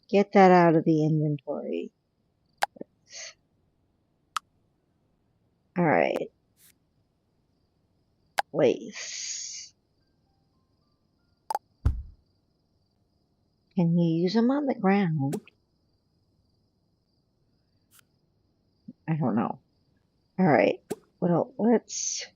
Get that out of the inventory. All right. Place. Can you use them on the ground? I don't know. All right. Well, let's.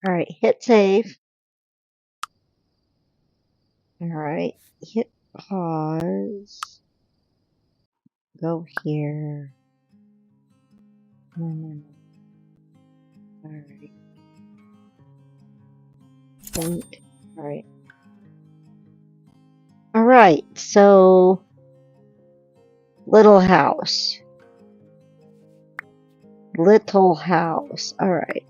All right. Hit save. All right. Hit pause. Go here. All right. Wait. All right. All right. So, little house. Little house. All right.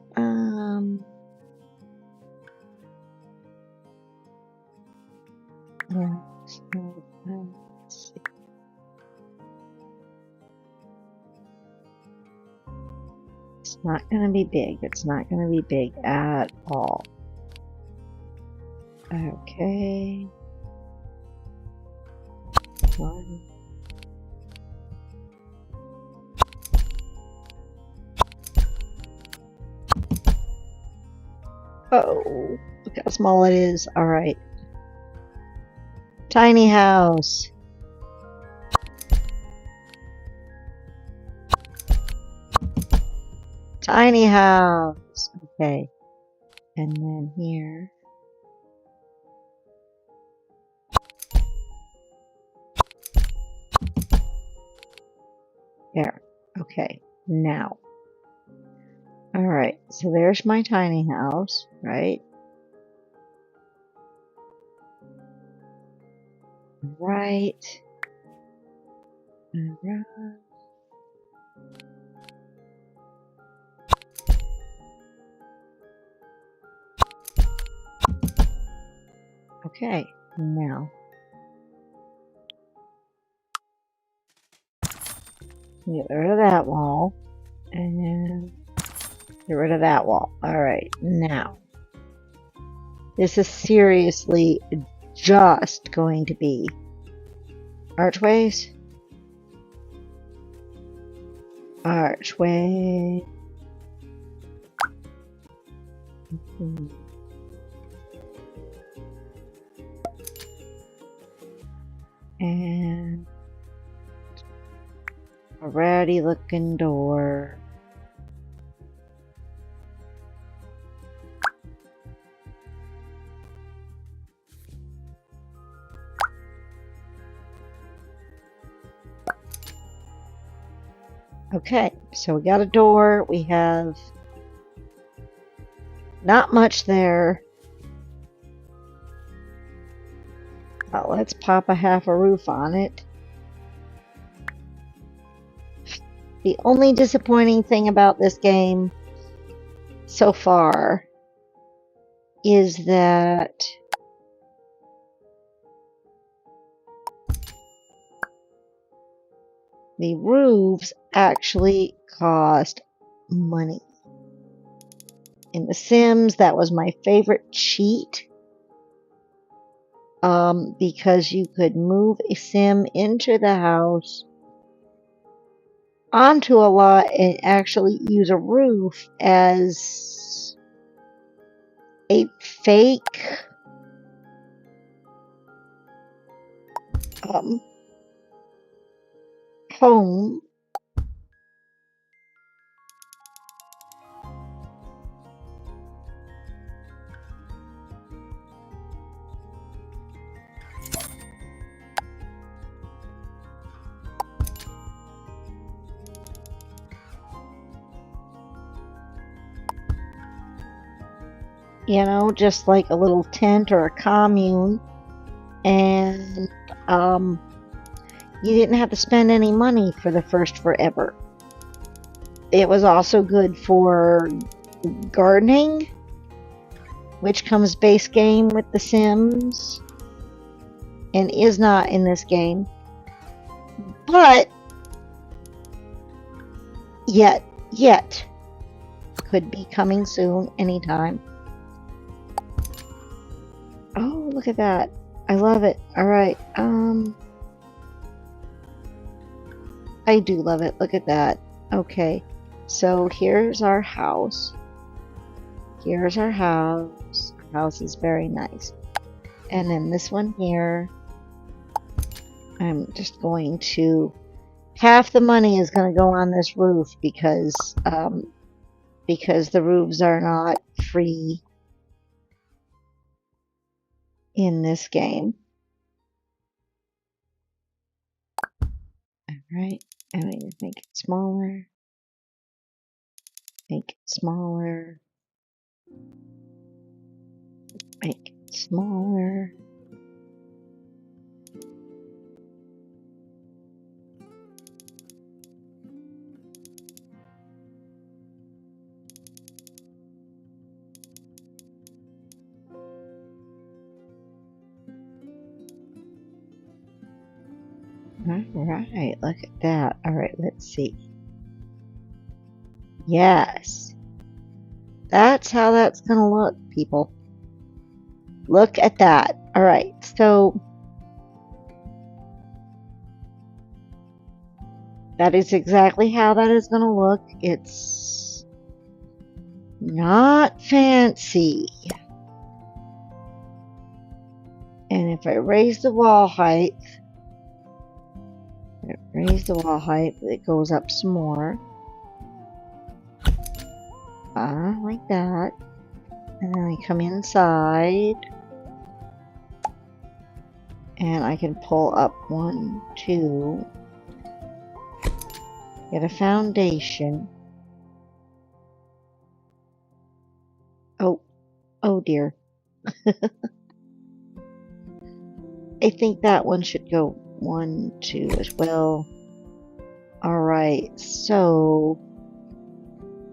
Let's see. not going to be big. It's not going to be big at all. Okay. One. Oh, look how small it is. All right. Tiny house. Tiny house. Okay. And then here. There. Okay. Now. Alright. So there's my tiny house, right? Right. Alright. Okay. Now. Get rid of that wall. And get rid of that wall. Alright. Now. This is seriously just going to be archways. Archway. And a ratty looking door. Okay, so we got a door. We have not much there. Let's pop a half a roof on it. The only disappointing thing about this game so far is that the roofs actually cost money. In The Sims, that was my favorite cheat. Because you could move a sim into the house onto a lot and actually use a roof as a fake home. You know, just like a little tent or a commune. And you didn't have to spend any money for the first forever. It was also good for gardening, which comes base game with The Sims and is not in this game. But yet could be coming soon anytime. Oh, look at that. I love it. All right. I do love it. Look at that. Okay. So here's our house. Here's our house. Our house is very nice. And then this one here, I'm just going to, half the money is going to go on this roof because the roofs are not free in this game. Alright, and we just make it smaller. Make it smaller. Make it smaller. Alright, look at that. Alright, let's see. Yes. That's how that's going to look, people. Look at that. All right, so that is exactly how that is going to look. It's not fancy. And if I raise the wall height, it goes up some more. Like that. And then I come inside. And I can pull up 1, 2. Get a foundation. Oh dear. I think that one should go 1, 2 as well. Alright, so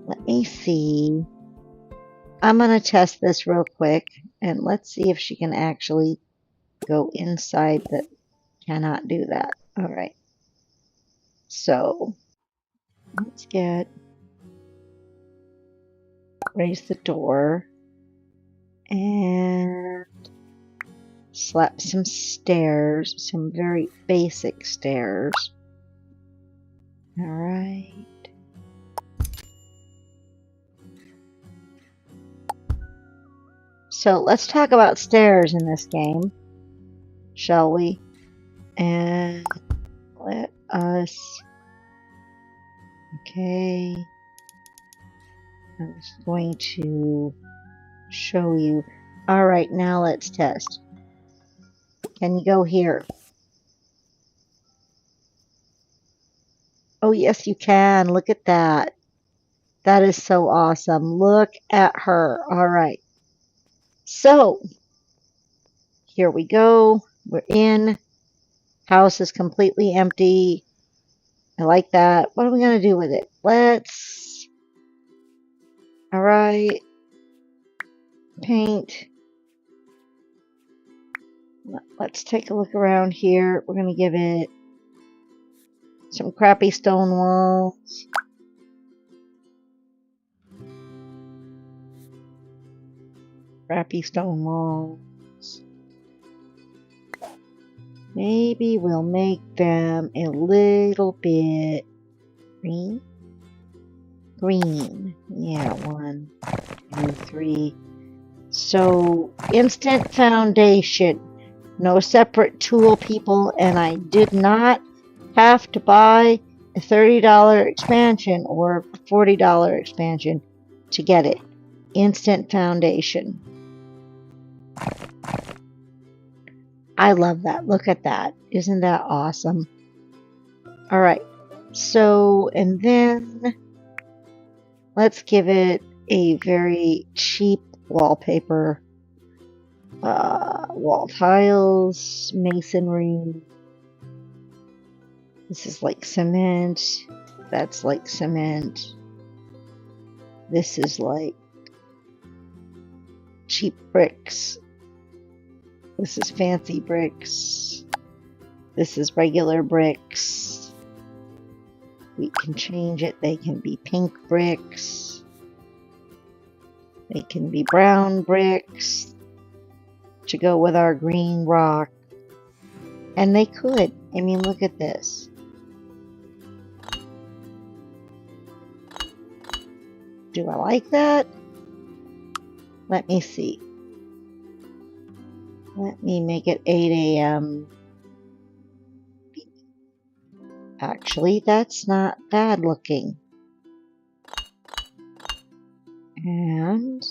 let me see. I'm going to test this real quick and let's see if she can actually go inside that cannot do that. Alright. So let's raise the door and slap some stairs, some very basic stairs. Alright. So let's talk about stairs in this game, shall we? And let us... Okay. I'm just going to show you. Alright, now let's test. Can you go here? Oh, yes, you can. Look at that. That is so awesome. Look at her. Alright. So, here we go. We're in. House is completely empty. I like that. What are we going to do with it? Let's... Alright. Paint. Let's take a look around here. We're going to give it some crappy stone walls. Crappy stone walls. Maybe we'll make them a little bit green. Green. Yeah, 1, 2, 3. So, instant foundation. No separate tool, people, and I did not have to buy a $30 expansion or $40 expansion to get it. Instant foundation. I love that. Look at that. Isn't that awesome? Alright. So, and then let's give it a very cheap wallpaper. Wall tiles, masonry. This is like cement. That's like cement. This is like cheap bricks. This is fancy bricks. This is regular bricks. We can change it. They can be pink bricks. They can be brown bricks to go with our green rock. And they could. I mean, look at this. Do I like that? Let me see. Let me make it 8 a.m. Actually, that's not bad looking. And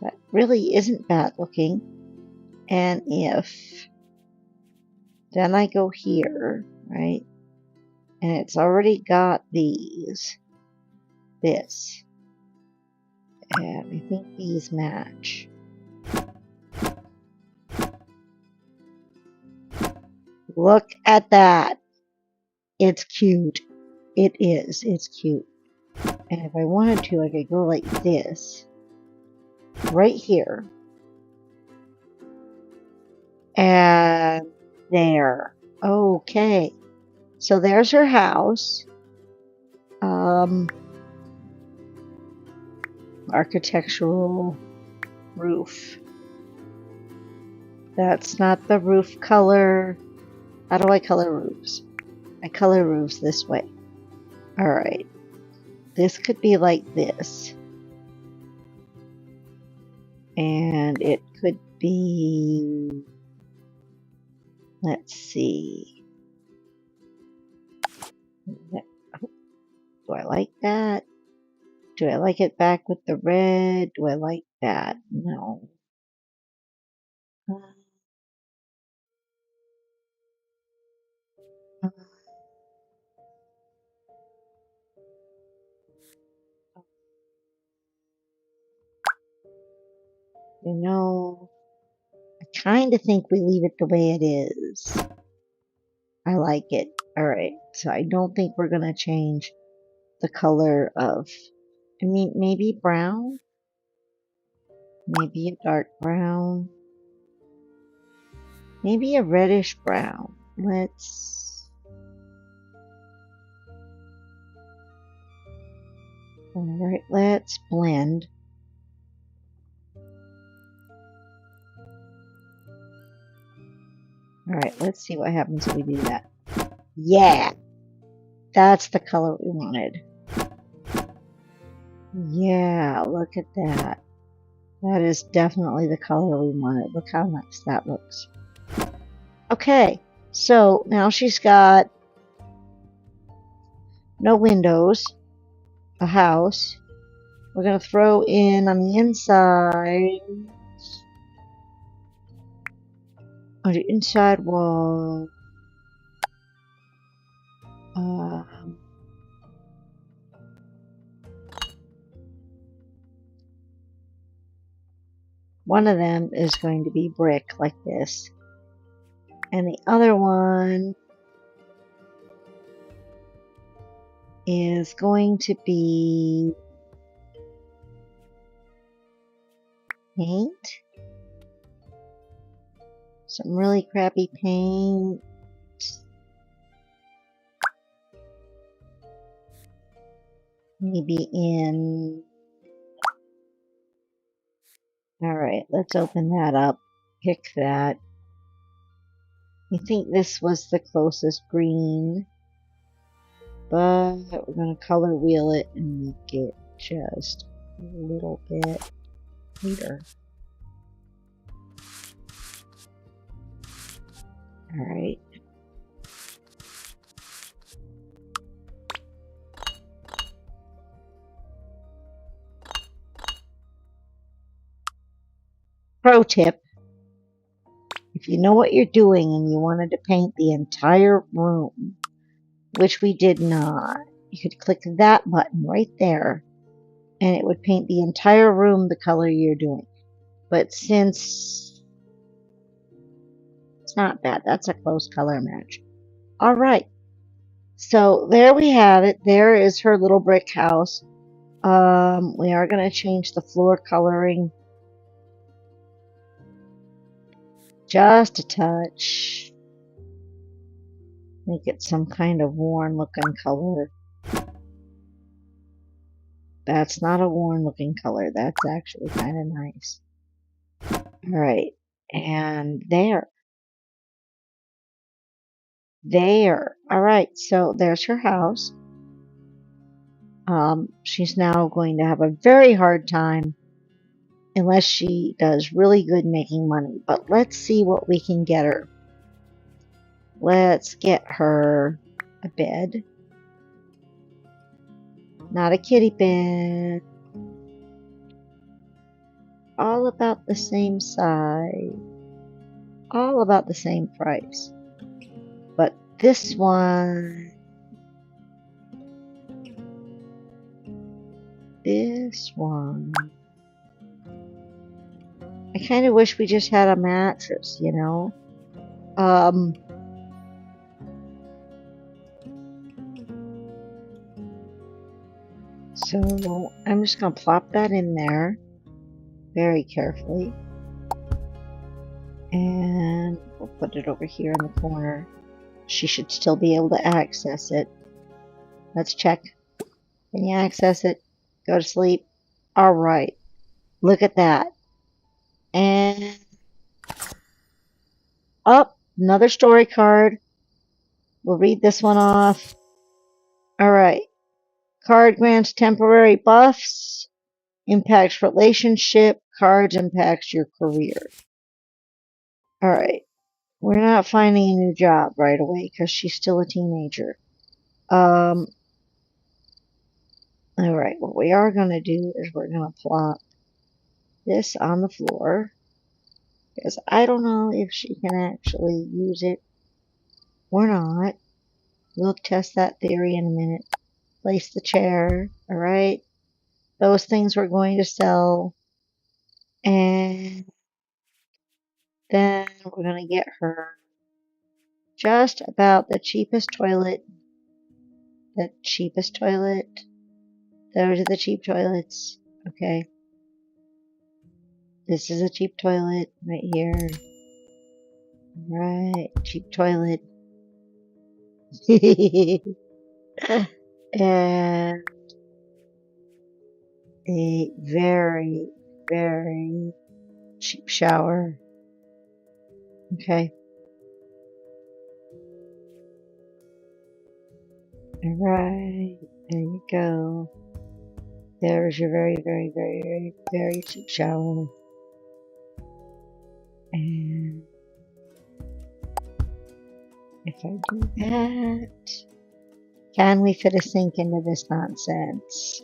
that really isn't bad looking. And if then I go here, right? And it's already got this. And I think these match. Look at that. It's cute. It is. It's cute. And if I wanted to, I could go like this. Right here. And there. Okay. So there's her house. Architectural roof. That's not the roof color. How do I color roofs? I color roofs this way. Alright. This could be like this. And it could be... Let's see. Do I like that? Do I like it back with the red? Do I like that? No. You know, I kind of think we leave it the way it is. I like it. Alright, so I don't think we're going to change the color of... I mean, maybe brown? Maybe a dark brown? Maybe a reddish brown. Alright, let's blend. Alright, let's see what happens if we do that. Yeah! That's the color we wanted. Yeah, look at that. That is definitely the color we wanted. Look how nice that looks. Okay, so now she's got no windows, a house. We're going to throw in on the inside, on the inside wall, one of them is going to be brick like this, and the other one is going to be paint. Some really crappy paint. Maybe in... Alright, let's open that up. Pick that. I think this was the closest green. But we're going to color wheel it and make it just a little bit clearer. Alright. Pro tip. If you know what you're doing and you wanted to paint the entire room, which we did not, you could click that button right there and it would paint the entire room the color you're doing. But since it's not bad, that's a close color match. Alright, so there we have it. There is her little brick house. We are going to change the floor coloring just a touch. Make it some kind of worn looking color. That's not a worn looking color. That's actually kind of nice. Alright, and there. There. Alright, so there's her house. She's now going to have a very hard time unless she does really good making money. But let's see what we can get her. Let's get her a bed. Not a kitty bed. All about the same size. All about the same price. But this one... This one... I kind of wish we just had a mattress, you know? So I'm just going to plop that in there very carefully. And we'll put it over here in the corner. She should still be able to access it. Let's check. Can you access it? Go to sleep. All right. Look at that. And up, another story card. We'll read this one off. All right. Card grants temporary buffs. Impacts relationship. Cards impacts your career. All right. We're not finding a new job right away because she's still a teenager. All right. What we are going to do is we're going to plop this on the floor because I don't know if she can actually use it or not. We'll test that theory in a minute. Place the chair. All right. Those things we're going to sell. And then we're going to get her just about the cheapest toilet. The cheapest toilet. Those are the cheap toilets. Okay. This is a cheap toilet right here. Right. Cheap toilet. And a very, very cheap shower. Okay. Alright. There you go. There's your very, very, very, very, very cheap shower. And if I do that, can we fit a sink into this nonsense?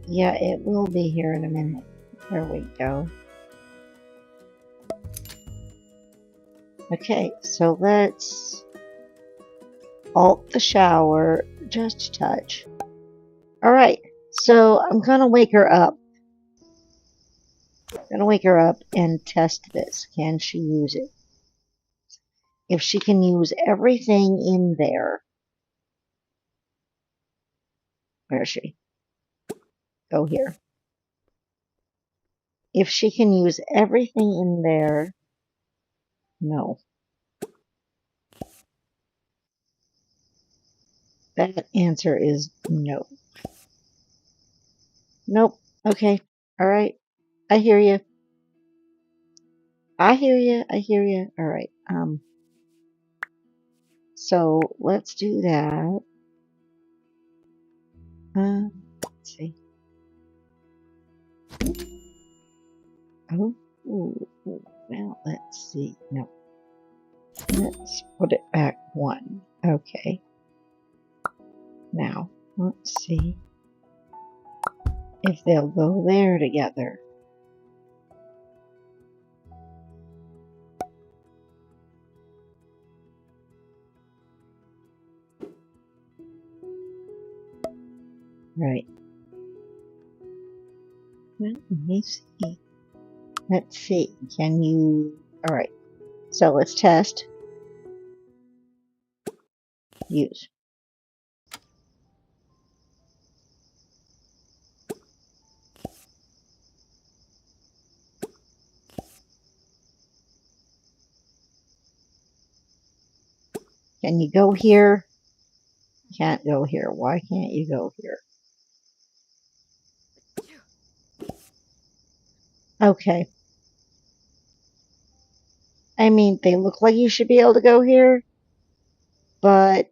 Yeah, it will be here in a minute. There we go. Okay, so let's alt the shower just a touch. Alright, so I'm gonna wake her up. And test this. Can she use it? If she can use everything in there. Where is she? Go here. If she can use everything in there, no. That answer is no. Nope. Okay. All right. I hear you. I hear you. I hear you. All right. So let's do that. Let's see. Oh. Ooh. Well, let's see. No. Let's put it back one. Okay. Now, let's see if they'll go there together. Right. Well, let me see. Let's see. Can you... Alright. So let's test. Use. Can you go here? Can't go here. Why can't you go here? Okay. I mean, they look like you should be able to go here, but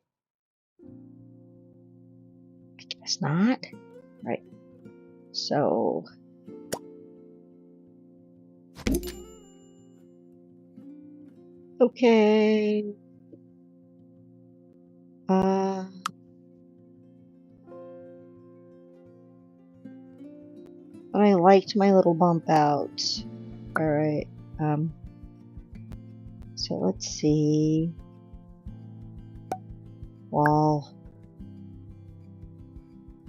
I guess not. Right. So... Okay. But I liked my little bump out. Alright. So let's see. Wall.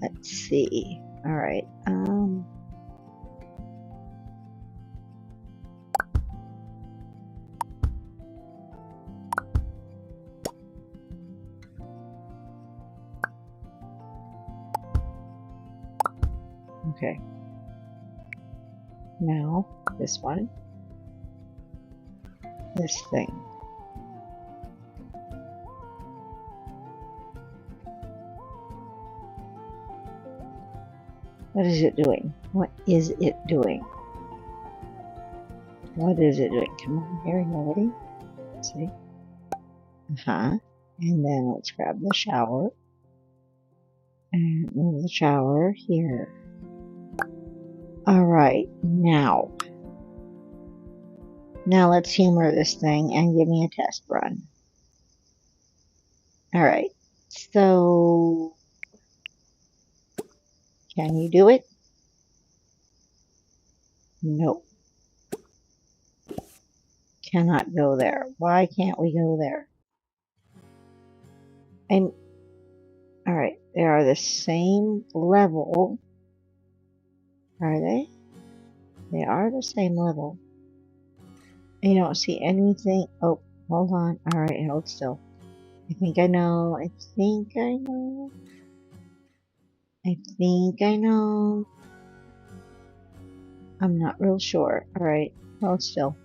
Let's see. Alright. Okay. Now, this one. This thing. What is it doing? What is it doing? What is it doing? Come on, here, nobody. Let's see. And then let's grab the shower. And move the shower here. Alright, now. Now let's humor this thing and give me a test run. Alright, so can you do it? Nope. Cannot go there. Why can't we go there? Alright, they are the same level. Are they? They are the same level. You don't see anything. Oh, hold on. Alright, hold still. I think I know. I think I know. I think I know. I'm not real sure. Alright, hold still.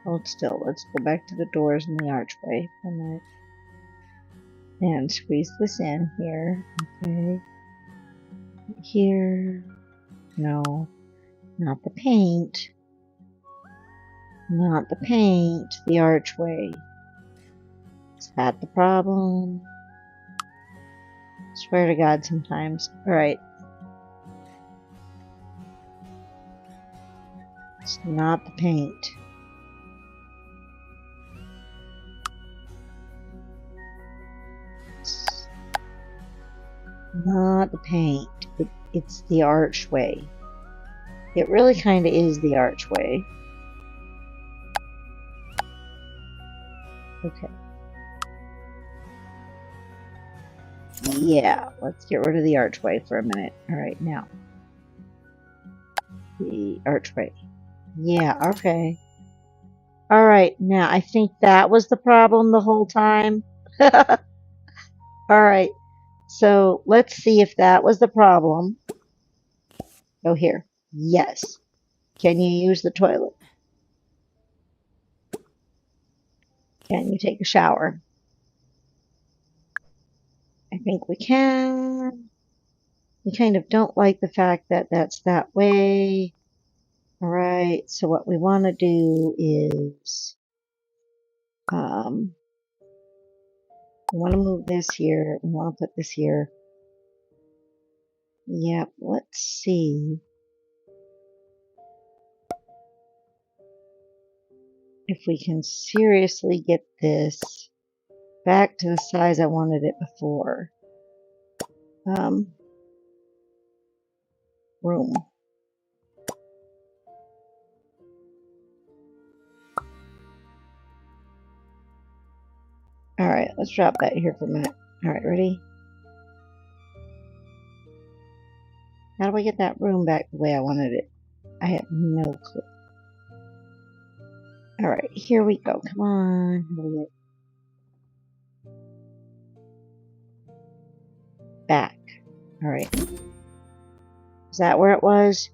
Hold still. Let's go back to the doors in the archway for a minute. And squeeze this in here. Okay. Here. No. Not the paint. Not the paint. The archway. Is that the problem? Swear to God sometimes. Alright. It's not the paint. It's not the paint. It's the archway. It really kind of is the archway. Okay. Yeah, let's get rid of the archway for a minute. Alright, now. The archway. Yeah, okay. Alright, now I think that was the problem the whole time. Alright, so let's see if that was the problem. Go here. Yes. Can you use the toilet? Can you take a shower? I think we can. We kind of don't like the fact that that's that way. Alright, so what we want to do is we want to move this here. We want to put this here. Yep, let's see if we can seriously get this back to the size I wanted it before. Room. Alright, let's drop that here for a minute. Alright, ready? How do I get that room back the way I wanted it? I have no clue. Alright, here we go. Come on. Back. Alright. Is that where it was?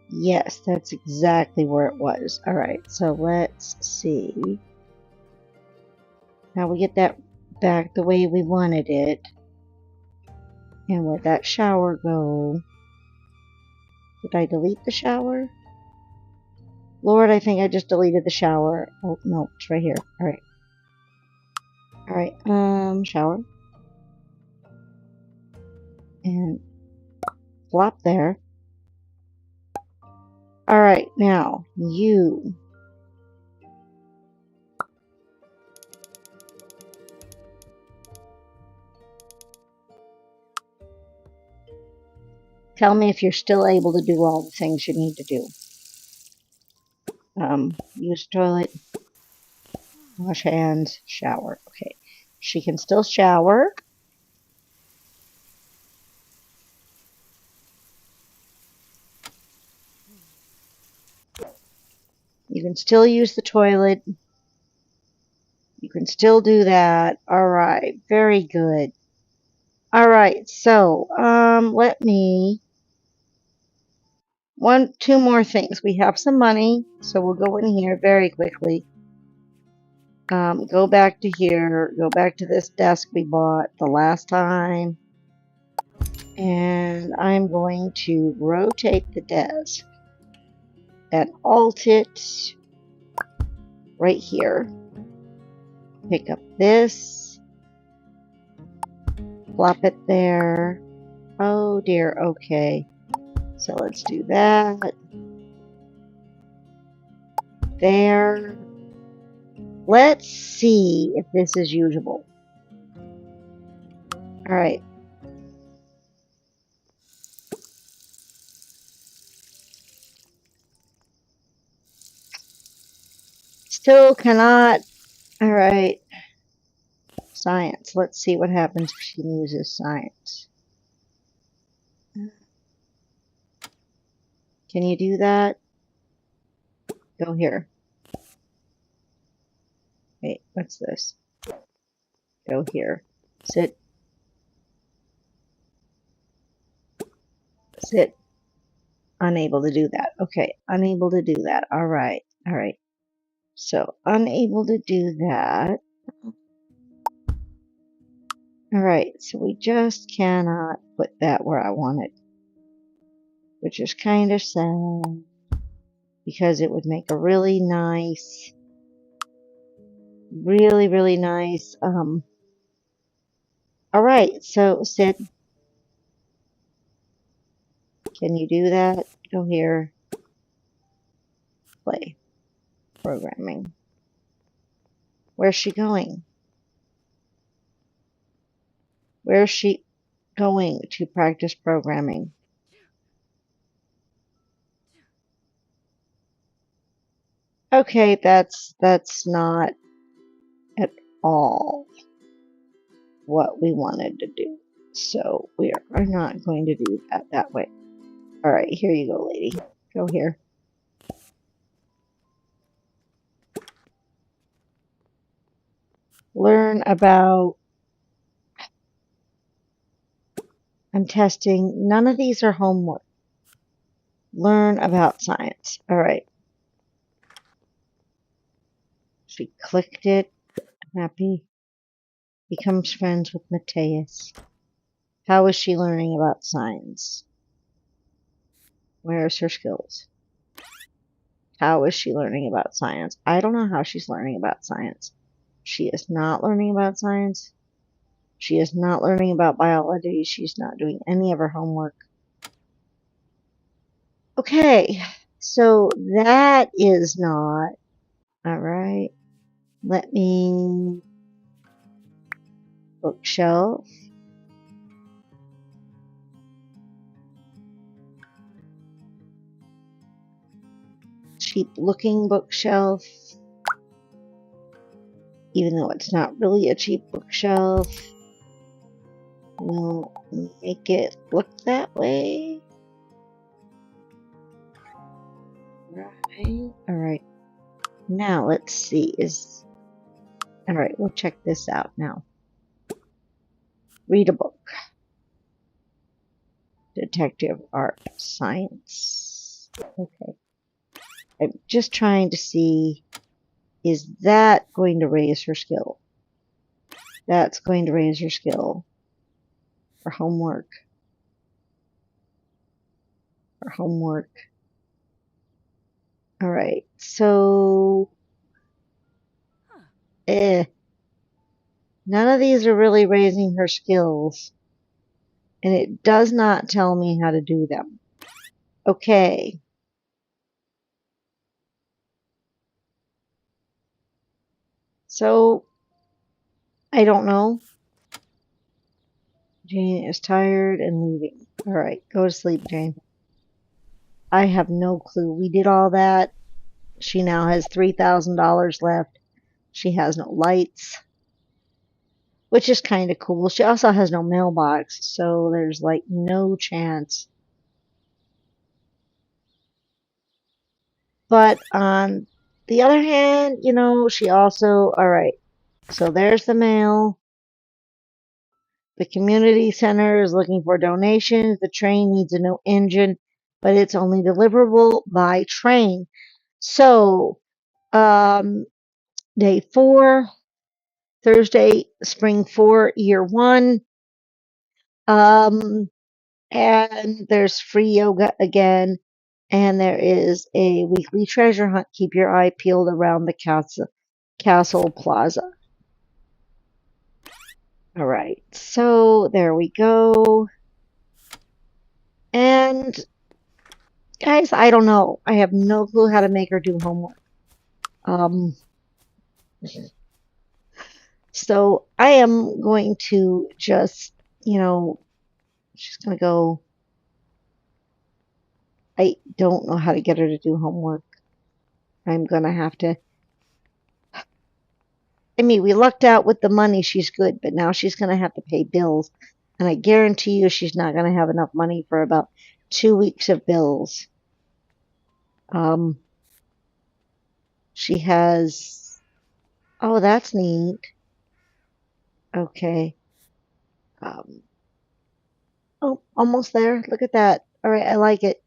Yes, that's exactly where it was. Alright, so let's see. Now we get that back the way we wanted it. And where'd that shower go? Did I delete the shower? Lord, I think I just deleted the shower. Oh, no, it's right here. Alright. Alright, shower. And flop there. Alright, now, you. Tell me if you're still able to do all the things you need to do. Use toilet, wash hands, shower. Okay, she can still shower. You can still use the toilet. You can still do that. All right, very good. All right, so let me two more things. We have some money, so we'll go in here very quickly. Go back to here. Go back to this desk we bought the last time, and I'm going to rotate the desk and alt it right here. Pick up this, plop it there. Oh dear, okay. So let's do that. There. Let's see if this is usable. Alright. Still cannot. Alright. Science. Let's see what happens if she uses science. Can you do that? Go here. Wait, what's this? Go here. Sit. Sit. Unable to do that. Okay, unable to do that. Alright. Alright. So, unable to do that. Alright, so we just cannot put that where I want it. Which is kind of sad. Because it would make a really nice, really nice, alright, so Sid, can you do that? Go here, play, programming. Where's she going? Where's she going to practice programming? Okay, that's not at all what we wanted to do. So we are not going to do that way. Alright, here you go, lady. Go here. Learn about... I'm testing. None of these are homework. Learn about science. Alright. She clicked it. Happy. Becomes friends with Mateus. How is she learning about science? Where's her skills? How is she learning about science? I don't know how she's learning about science. She is not learning about science. She is not learning about biology. She's not doing any of her homework. Okay, so that is not... Alright. Let me... Bookshelf. Cheap looking bookshelf. Even though it's not really a cheap bookshelf. We'll make it look that way. Right. Alright. Now let's see. Alright, we'll check this out now. Read a book. Detective art science. Okay. I'm just trying to see, is that going to raise her skill? That's going to raise her skill. Her homework. Her homework. Alright, so... none of these are really raising her skills. And it does not tell me how to do them. Okay. So, I don't know. Jayne is tired and leaving. Alright, go to sleep, Jayne. I have no clue. We did all that. She now has $3,000 left. She has no lights. Which is kind of cool. She also has no mailbox, so there's like no chance. But on the other hand, you know, she also... Alright, so there's the mail. The community center is looking for donations. The train needs a new engine, but it's only deliverable by train. So, day 4, Thursday, spring 4, year 1. And there's free yoga again. And there is a weekly treasure hunt. Keep your eye peeled around the castle plaza. All right, so there we go. And guys, I don't know. I have no clue how to make her do homework. So I am going to just, she's going to go. I don't know how to get her to do homework. I'm going to have to. I mean, we lucked out with the money. She's good, but now she's going to have to pay bills. And I guarantee you she's not going to have enough money for about 2 weeks of bills. She has. Oh, that's neat. Okay. Oh, almost there. Look at that. All right, I like it.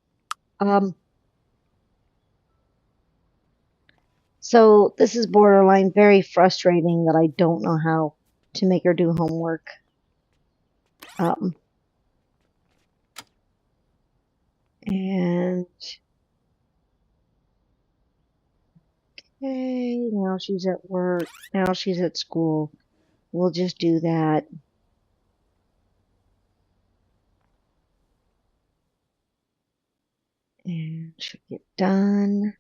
So this is borderline very frustrating that I don't know how to make her do homework. And okay, now she's at work. Now she's at school. We'll just do that. And she'll get done.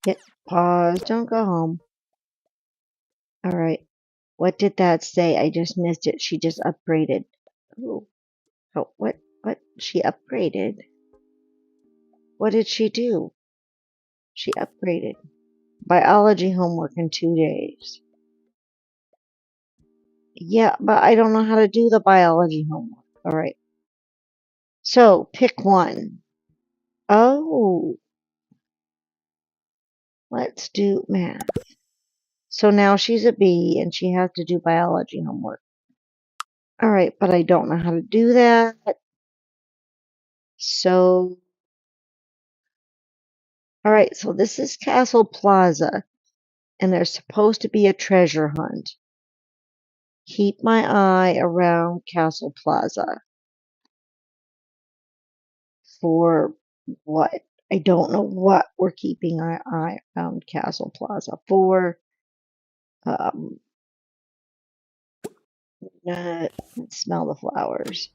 Hit pause. Don't go home. All right. What did that say? I just missed it. She just upgraded. Ooh. Oh, what? What? She upgraded. What did she do? She upgraded. Biology homework in 2 days. Yeah, but I don't know how to do the biology homework. All right. So pick one. Oh, let's do math. So now she's a B and she has to do biology homework. All right, but I don't know how to do that. So, all right, so this is Castle Plaza and there's supposed to be a treasure hunt. Keep my eye around Castle Plaza. For what? I don't know what we're keeping our eye on Castle Plaza for. Let's smell the flowers.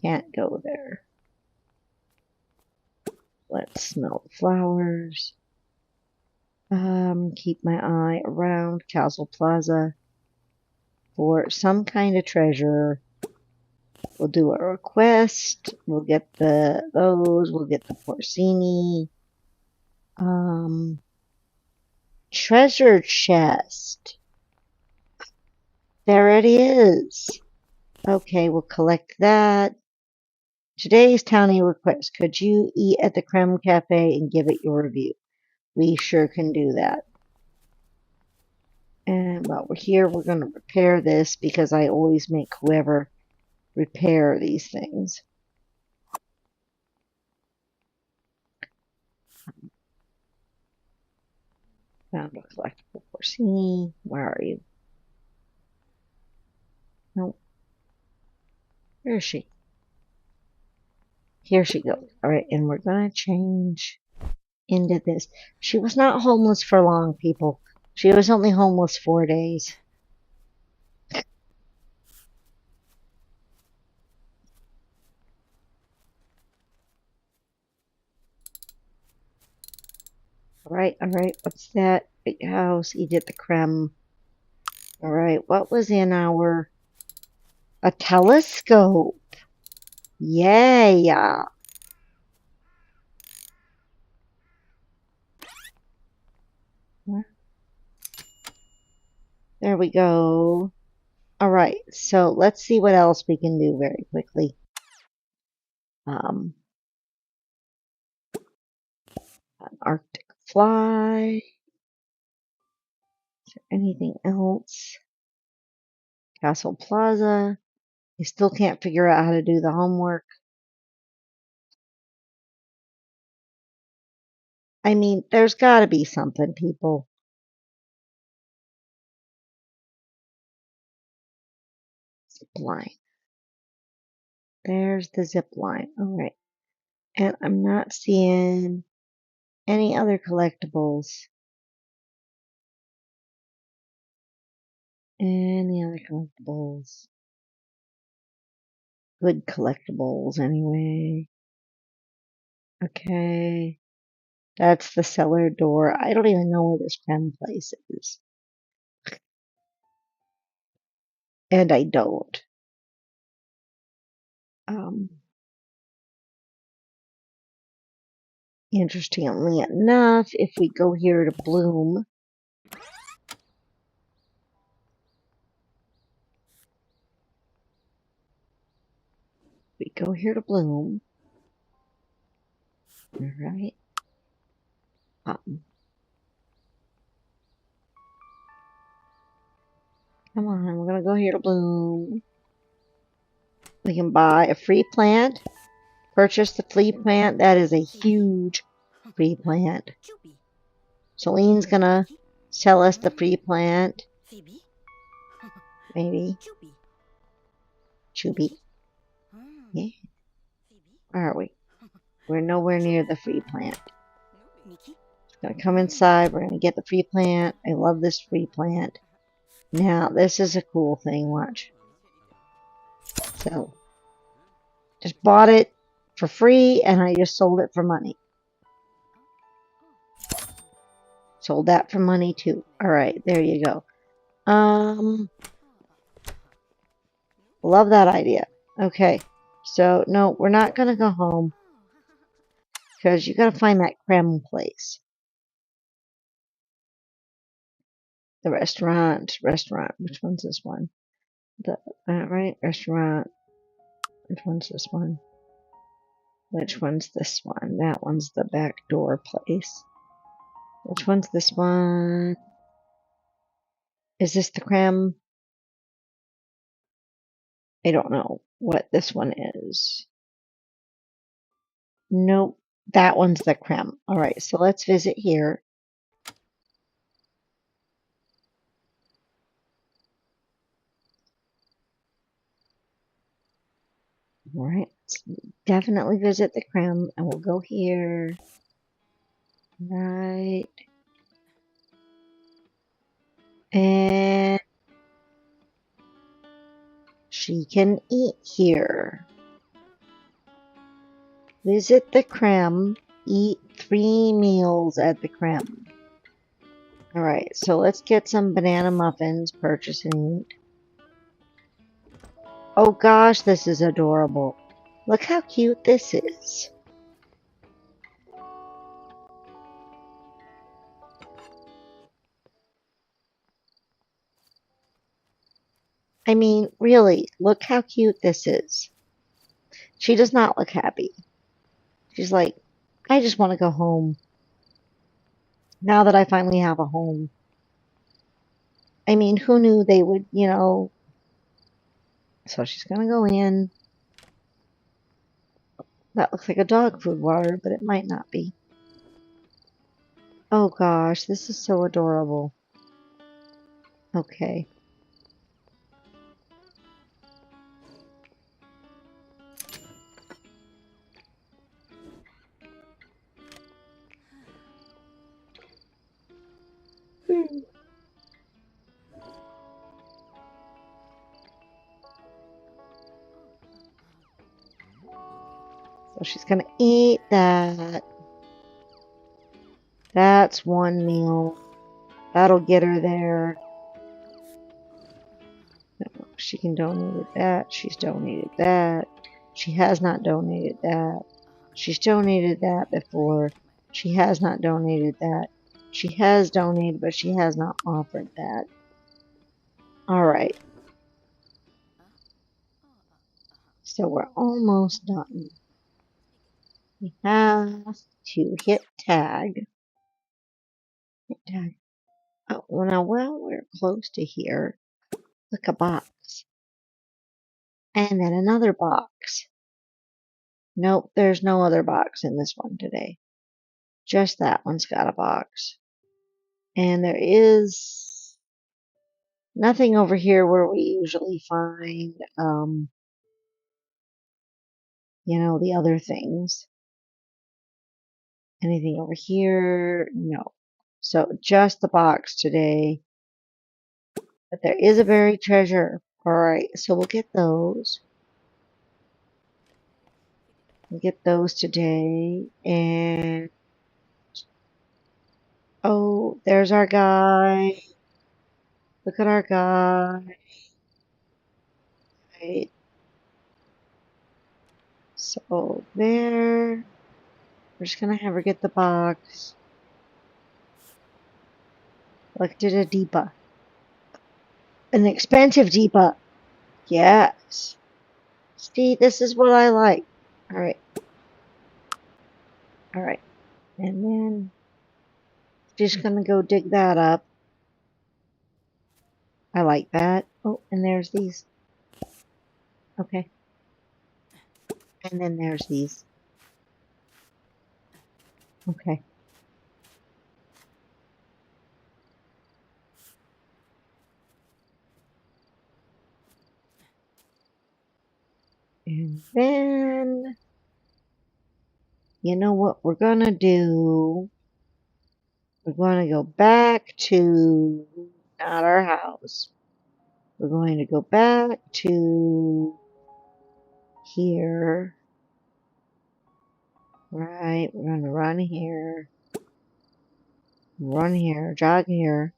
Can't go there. Let's smell the flowers. Keep my eye around Castle Plaza for some kind of treasure. We'll do a request. We'll get those. We'll get the porcini. Treasure chest. There it is. Okay, we'll collect that. Today's townie request. Could you eat at the Creme Cafe and give it your review? We sure can do that. And while we're here, we're going to repair this because I always make whoever repair these things. Found a collectible porcini. Where are you? No. Where is she? Here she goes. All right, and we're going to change into this. She was not homeless for long, people. She was only homeless 4 days. All right. What's that? Big house. Eat the creme. All right. What was in our... A telescope. Yay. There we go. All right. So let's see what else we can do very quickly. An Arctic fly. there anything else? Castle Plaza. You still can't figure out how to do the homework. I mean, there's got to be something, people. Zip line. There's the zip line. All right. And I'm not seeing any other collectibles. Any other collectibles? Good collectibles, anyway. Okay. That's the cellar door. I don't even know where this pen place is. And I don't. Interestingly enough, if we go here to Bloom, all right. Come on, we're gonna go here to Bloom. We can buy a free plant. Purchase the free plant. That is a huge free plant. Celine's gonna sell us the free plant. Maybe. Chubby. Yeah. Where are we? We're nowhere near the free plant. Gonna come inside. We're gonna get the free plant. I love this free plant. Now, this is a cool thing. Watch. So, just bought it for free, and I just sold it for money. Sold that for money too. All right, there you go. Love that idea. Okay, so no, we're not gonna go home because you gotta find that creme place. The restaurant. Which one's this one? Right, restaurant. Which one's this one? Which one's this one? That one's the back door place. Which one's this one? Is this the creme? I don't know what this one is. Nope, that one's the creme. All right, so let's visit here. All right, let's definitely visit the creme, and we'll go here. Right. And she can eat here. Visit the creme. Eat 3 meals at the creme. Alright, so let's get some banana muffins, purchase and eat. Oh gosh, this is adorable. Look how cute this is. I mean, really, look how cute this is. She does not look happy. She's like, I just want to go home. Now that I finally have a home. I mean, who knew they would, you know. So she's going to go in. That looks like a dog food water, but it might not be. Oh gosh, this is so adorable. Okay. So she's gonna eat that. That's 1 meal. That'll get her there. She can donate that. She's donated that. She has not donated that. She's donated that before. She has not donated that. She has donated, but she has not offered that. Alright. So we're almost done. We have to hit tag. Hit tag. Oh, well, now, well, we're close to here. Look, a box. And then another box. Nope, there's no other box in this one today. Just that one's got a box. And there is nothing over here where we usually find, the other things. Anything over here? No. So just the box today. But there is a buried treasure. Alright, so we'll get those. We'll get those today. And oh, there's our guy. Look at our guy. Right. So there. We're just gonna have her get the box. Collected a Deepa. An expensive Deepa. Yes. See, this is what I like. Alright. Alright. And then just gonna go dig that up. I like that. Oh, and there's these. Okay. And then there's these. Okay. And then, you know what we're gonna do? We're gonna go back to, not our house. We're going to go back to here. Right, we're gonna run here. Run here, jog here.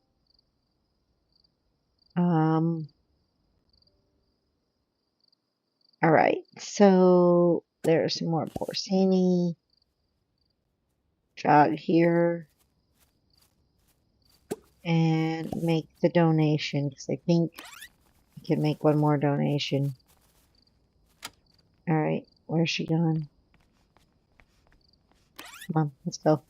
Alright, so there's some more porcini. Jog here. And make the donation, because I think I can make one more donation. Alright, where's she gone? Come on, let's go.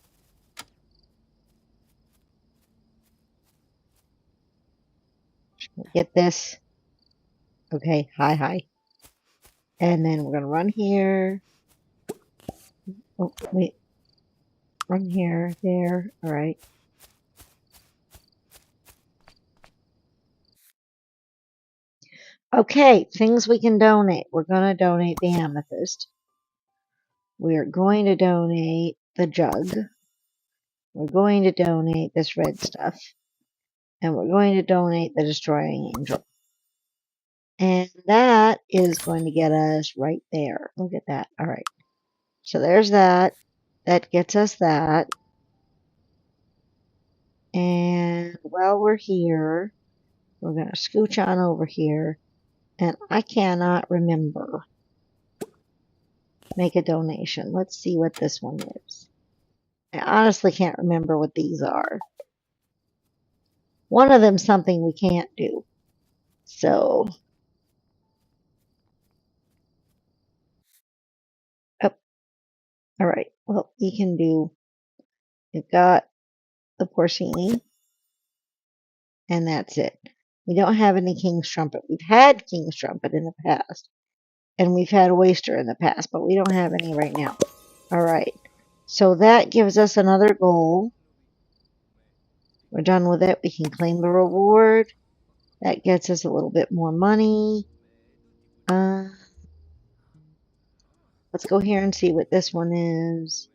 Get this. Okay, hi. And then we're gonna run here. Oh, wait. Run here, there, alright. Okay, things we can donate. We're gonna donate the amethyst. We're going to donate the jug. We're going to donate this red stuff. And we're going to donate the destroying angel. And that is going to get us right there. Look at that. All right. So there's that. That gets us that. And while we're here, we're going to scooch on over here. And I cannot remember. Make a donation. Let's see what this one is. I honestly can't remember what these are. One of them's something we can't do. So, oh, all right. Well, you can do, you've got the porcini, and that's it. We don't have any King's Trumpet. We've had King's Trumpet in the past, and we've had Oyster in the past, but we don't have any right now. All right. So that gives us another goal. We're done with it. We can claim the reward. That gets us a little bit more money. Let's go here and see what this one is.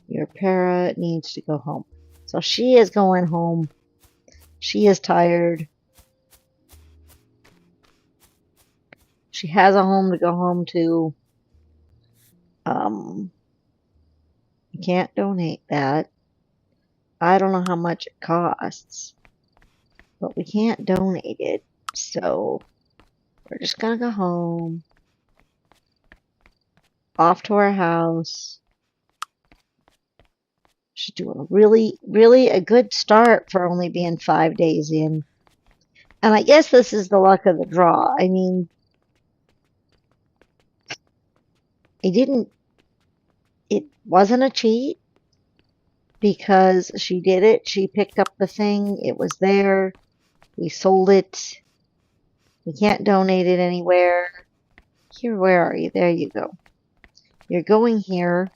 Your para needs to go home. So she is going home. She is tired. She has a home to go home to. You can't donate that. I don't know how much it costs, but we can't donate it. So we're just gonna go home. Off to our house. She's doing a really a good start for only being 5 days in. And I guess this is the luck of the draw. I mean, it wasn't a cheat. because she did it. She picked up the thing. It was there. We sold it. We can't donate it anywhere. Here, where are you? There you go. You're going here.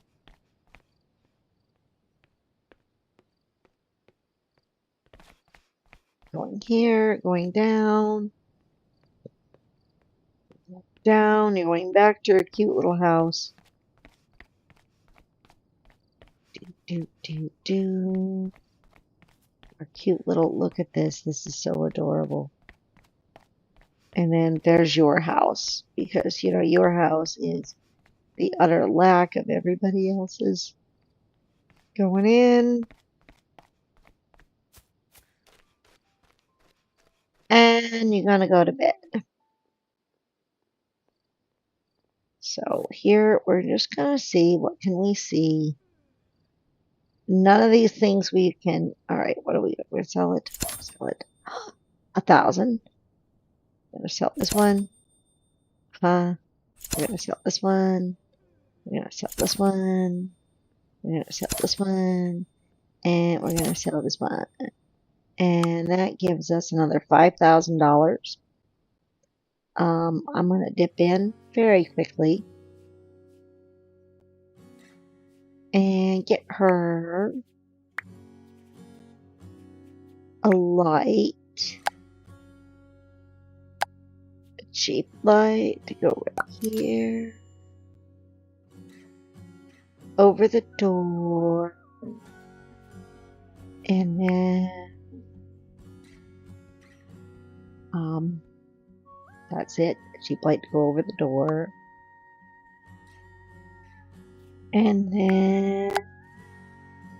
Going here, going down. Down, you're going back to your cute little house. Do. Our cute little, look at this. This is so adorable. And then there's your house, because, you know, your house is the utter lack of everybody else's. Going in. And you're going to go to bed. So here we're just going to see, what can we see? None of these things we can, all right, what do we, we're going to sell it. 1,000. We're going to sell this one. We're going to sell this one. We're going to sell this one. We're going to sell this one. And we're going to sell this one. And that gives us another $5,000. I'm going to dip in very quickly and get her a light, a cheap light to go right here, over the door, and then that's it, a cheap light to go over the door. And then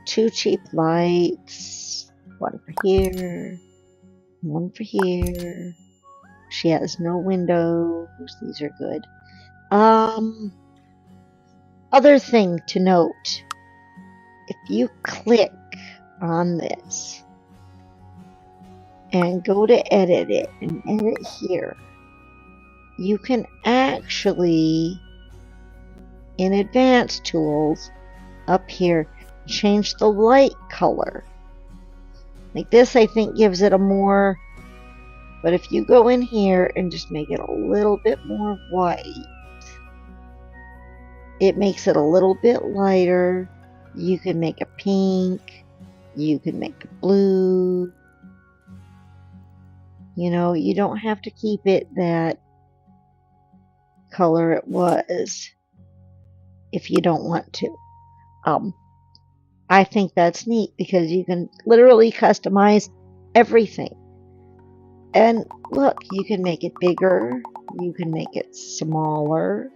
2 cheap lights, one for here, one for here. She has no windows. These are good. Other thing to note, if you click on this and go to edit it and edit here, you can actually, in advanced tools up here, change the light color. Like this, I think gives it a more, but if you go in here and just make it a little bit more white, it makes it a little bit lighter. You can make a pink, you can make a blue. You know, you don't have to keep it that color it was if you don't want to. I think that's neat because you can literally customize everything. And look, you can make it bigger, you can make it smaller,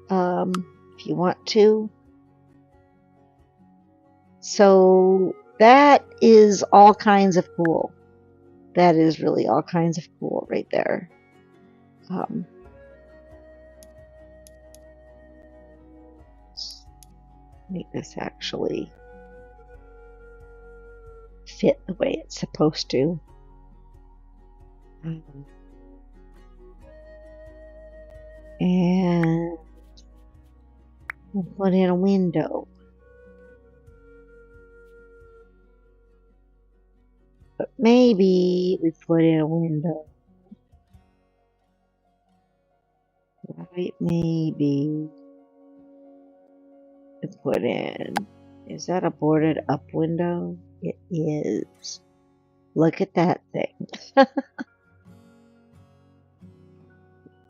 if you want to. So that is all kinds of cool. That is really all kinds of cool right there. Make this actually fit the way it's supposed to. And we'll put in a window. But maybe we put in a window. Right, maybe. To put in. Is that a boarded up window? It is. Look at that thing.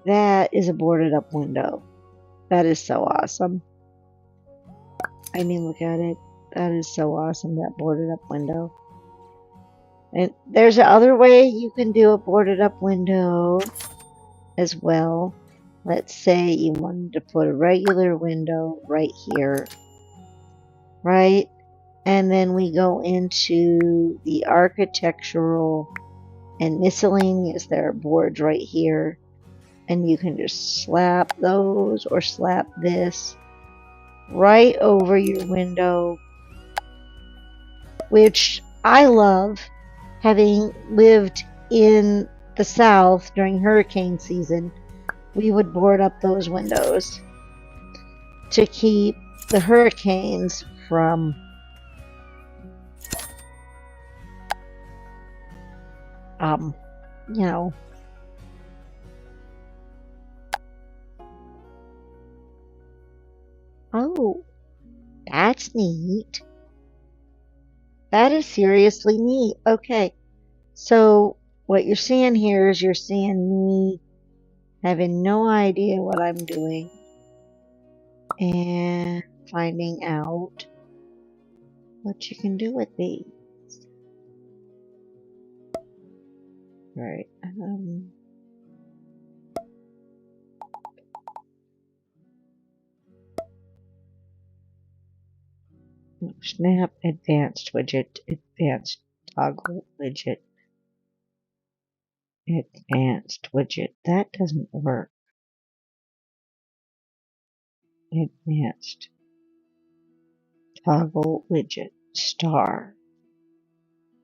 That is a boarded up window. That is so awesome. I mean, look at it. That is so awesome, that boarded up window. And there's another way you can do a boarded up window as well. Let's say you wanted to put a regular window right here, right? And then we go into the architectural and miscellaneous. There are boards right here. And you can just slap those or slap this right over your window, which I love, having lived in the South during hurricane season. We would board up those windows to keep the hurricanes from you know. Oh, that's neat. That is seriously neat. Okay. So what you're seeing here is you're seeing me having no idea what I'm doing and finding out what you can do with these. Right. Snap advanced widget, advanced toggle widget, advanced widget. That doesn't work. Advanced toggle widget star.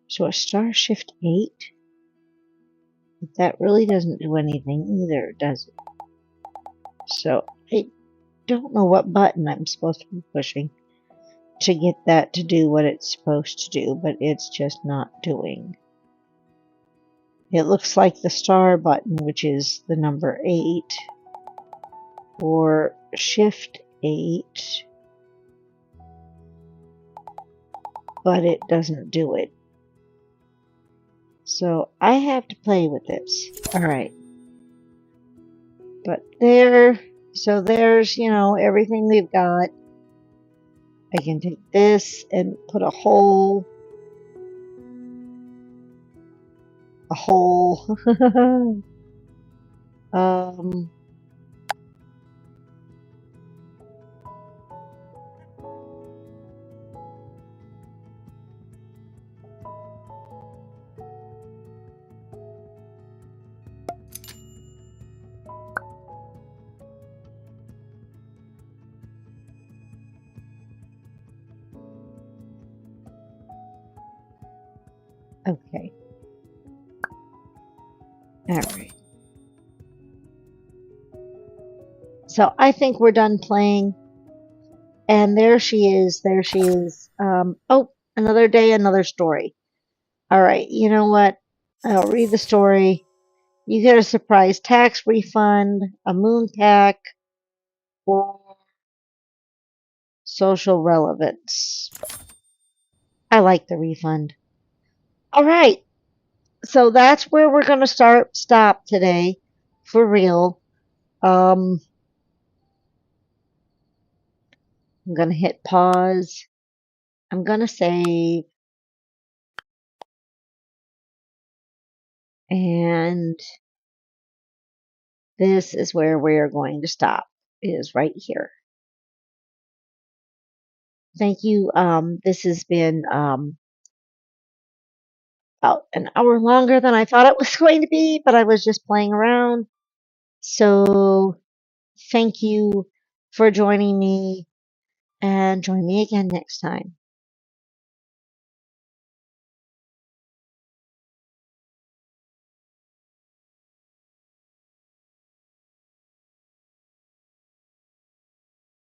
So a star shift 8? But that really doesn't do anything either, does it? So I don't know what button I'm supposed to be pushing to get that to do what it's supposed to do, but it's just not doing. It looks like the star button, which is the number 8, or shift 8, but it doesn't do it. So I have to play with this. Alright. But so there's, everything we've got. I can take this and put a hole. um, okay. Alright. So I think we're done playing. And there she is. There she is. Oh, another day, another story. All right. You know what? I'll read the story. You get a surprise tax refund, a moon pack, or social relevance. I like the refund. All right. So that's where we're going to stop today for real. I'm going to hit pause. I'm going to save. And this is where we're going to stop, is right here. Thank you. This has been about an hour longer than I thought it was going to be, but I was just playing around. So thank you for joining me, and join me again next time.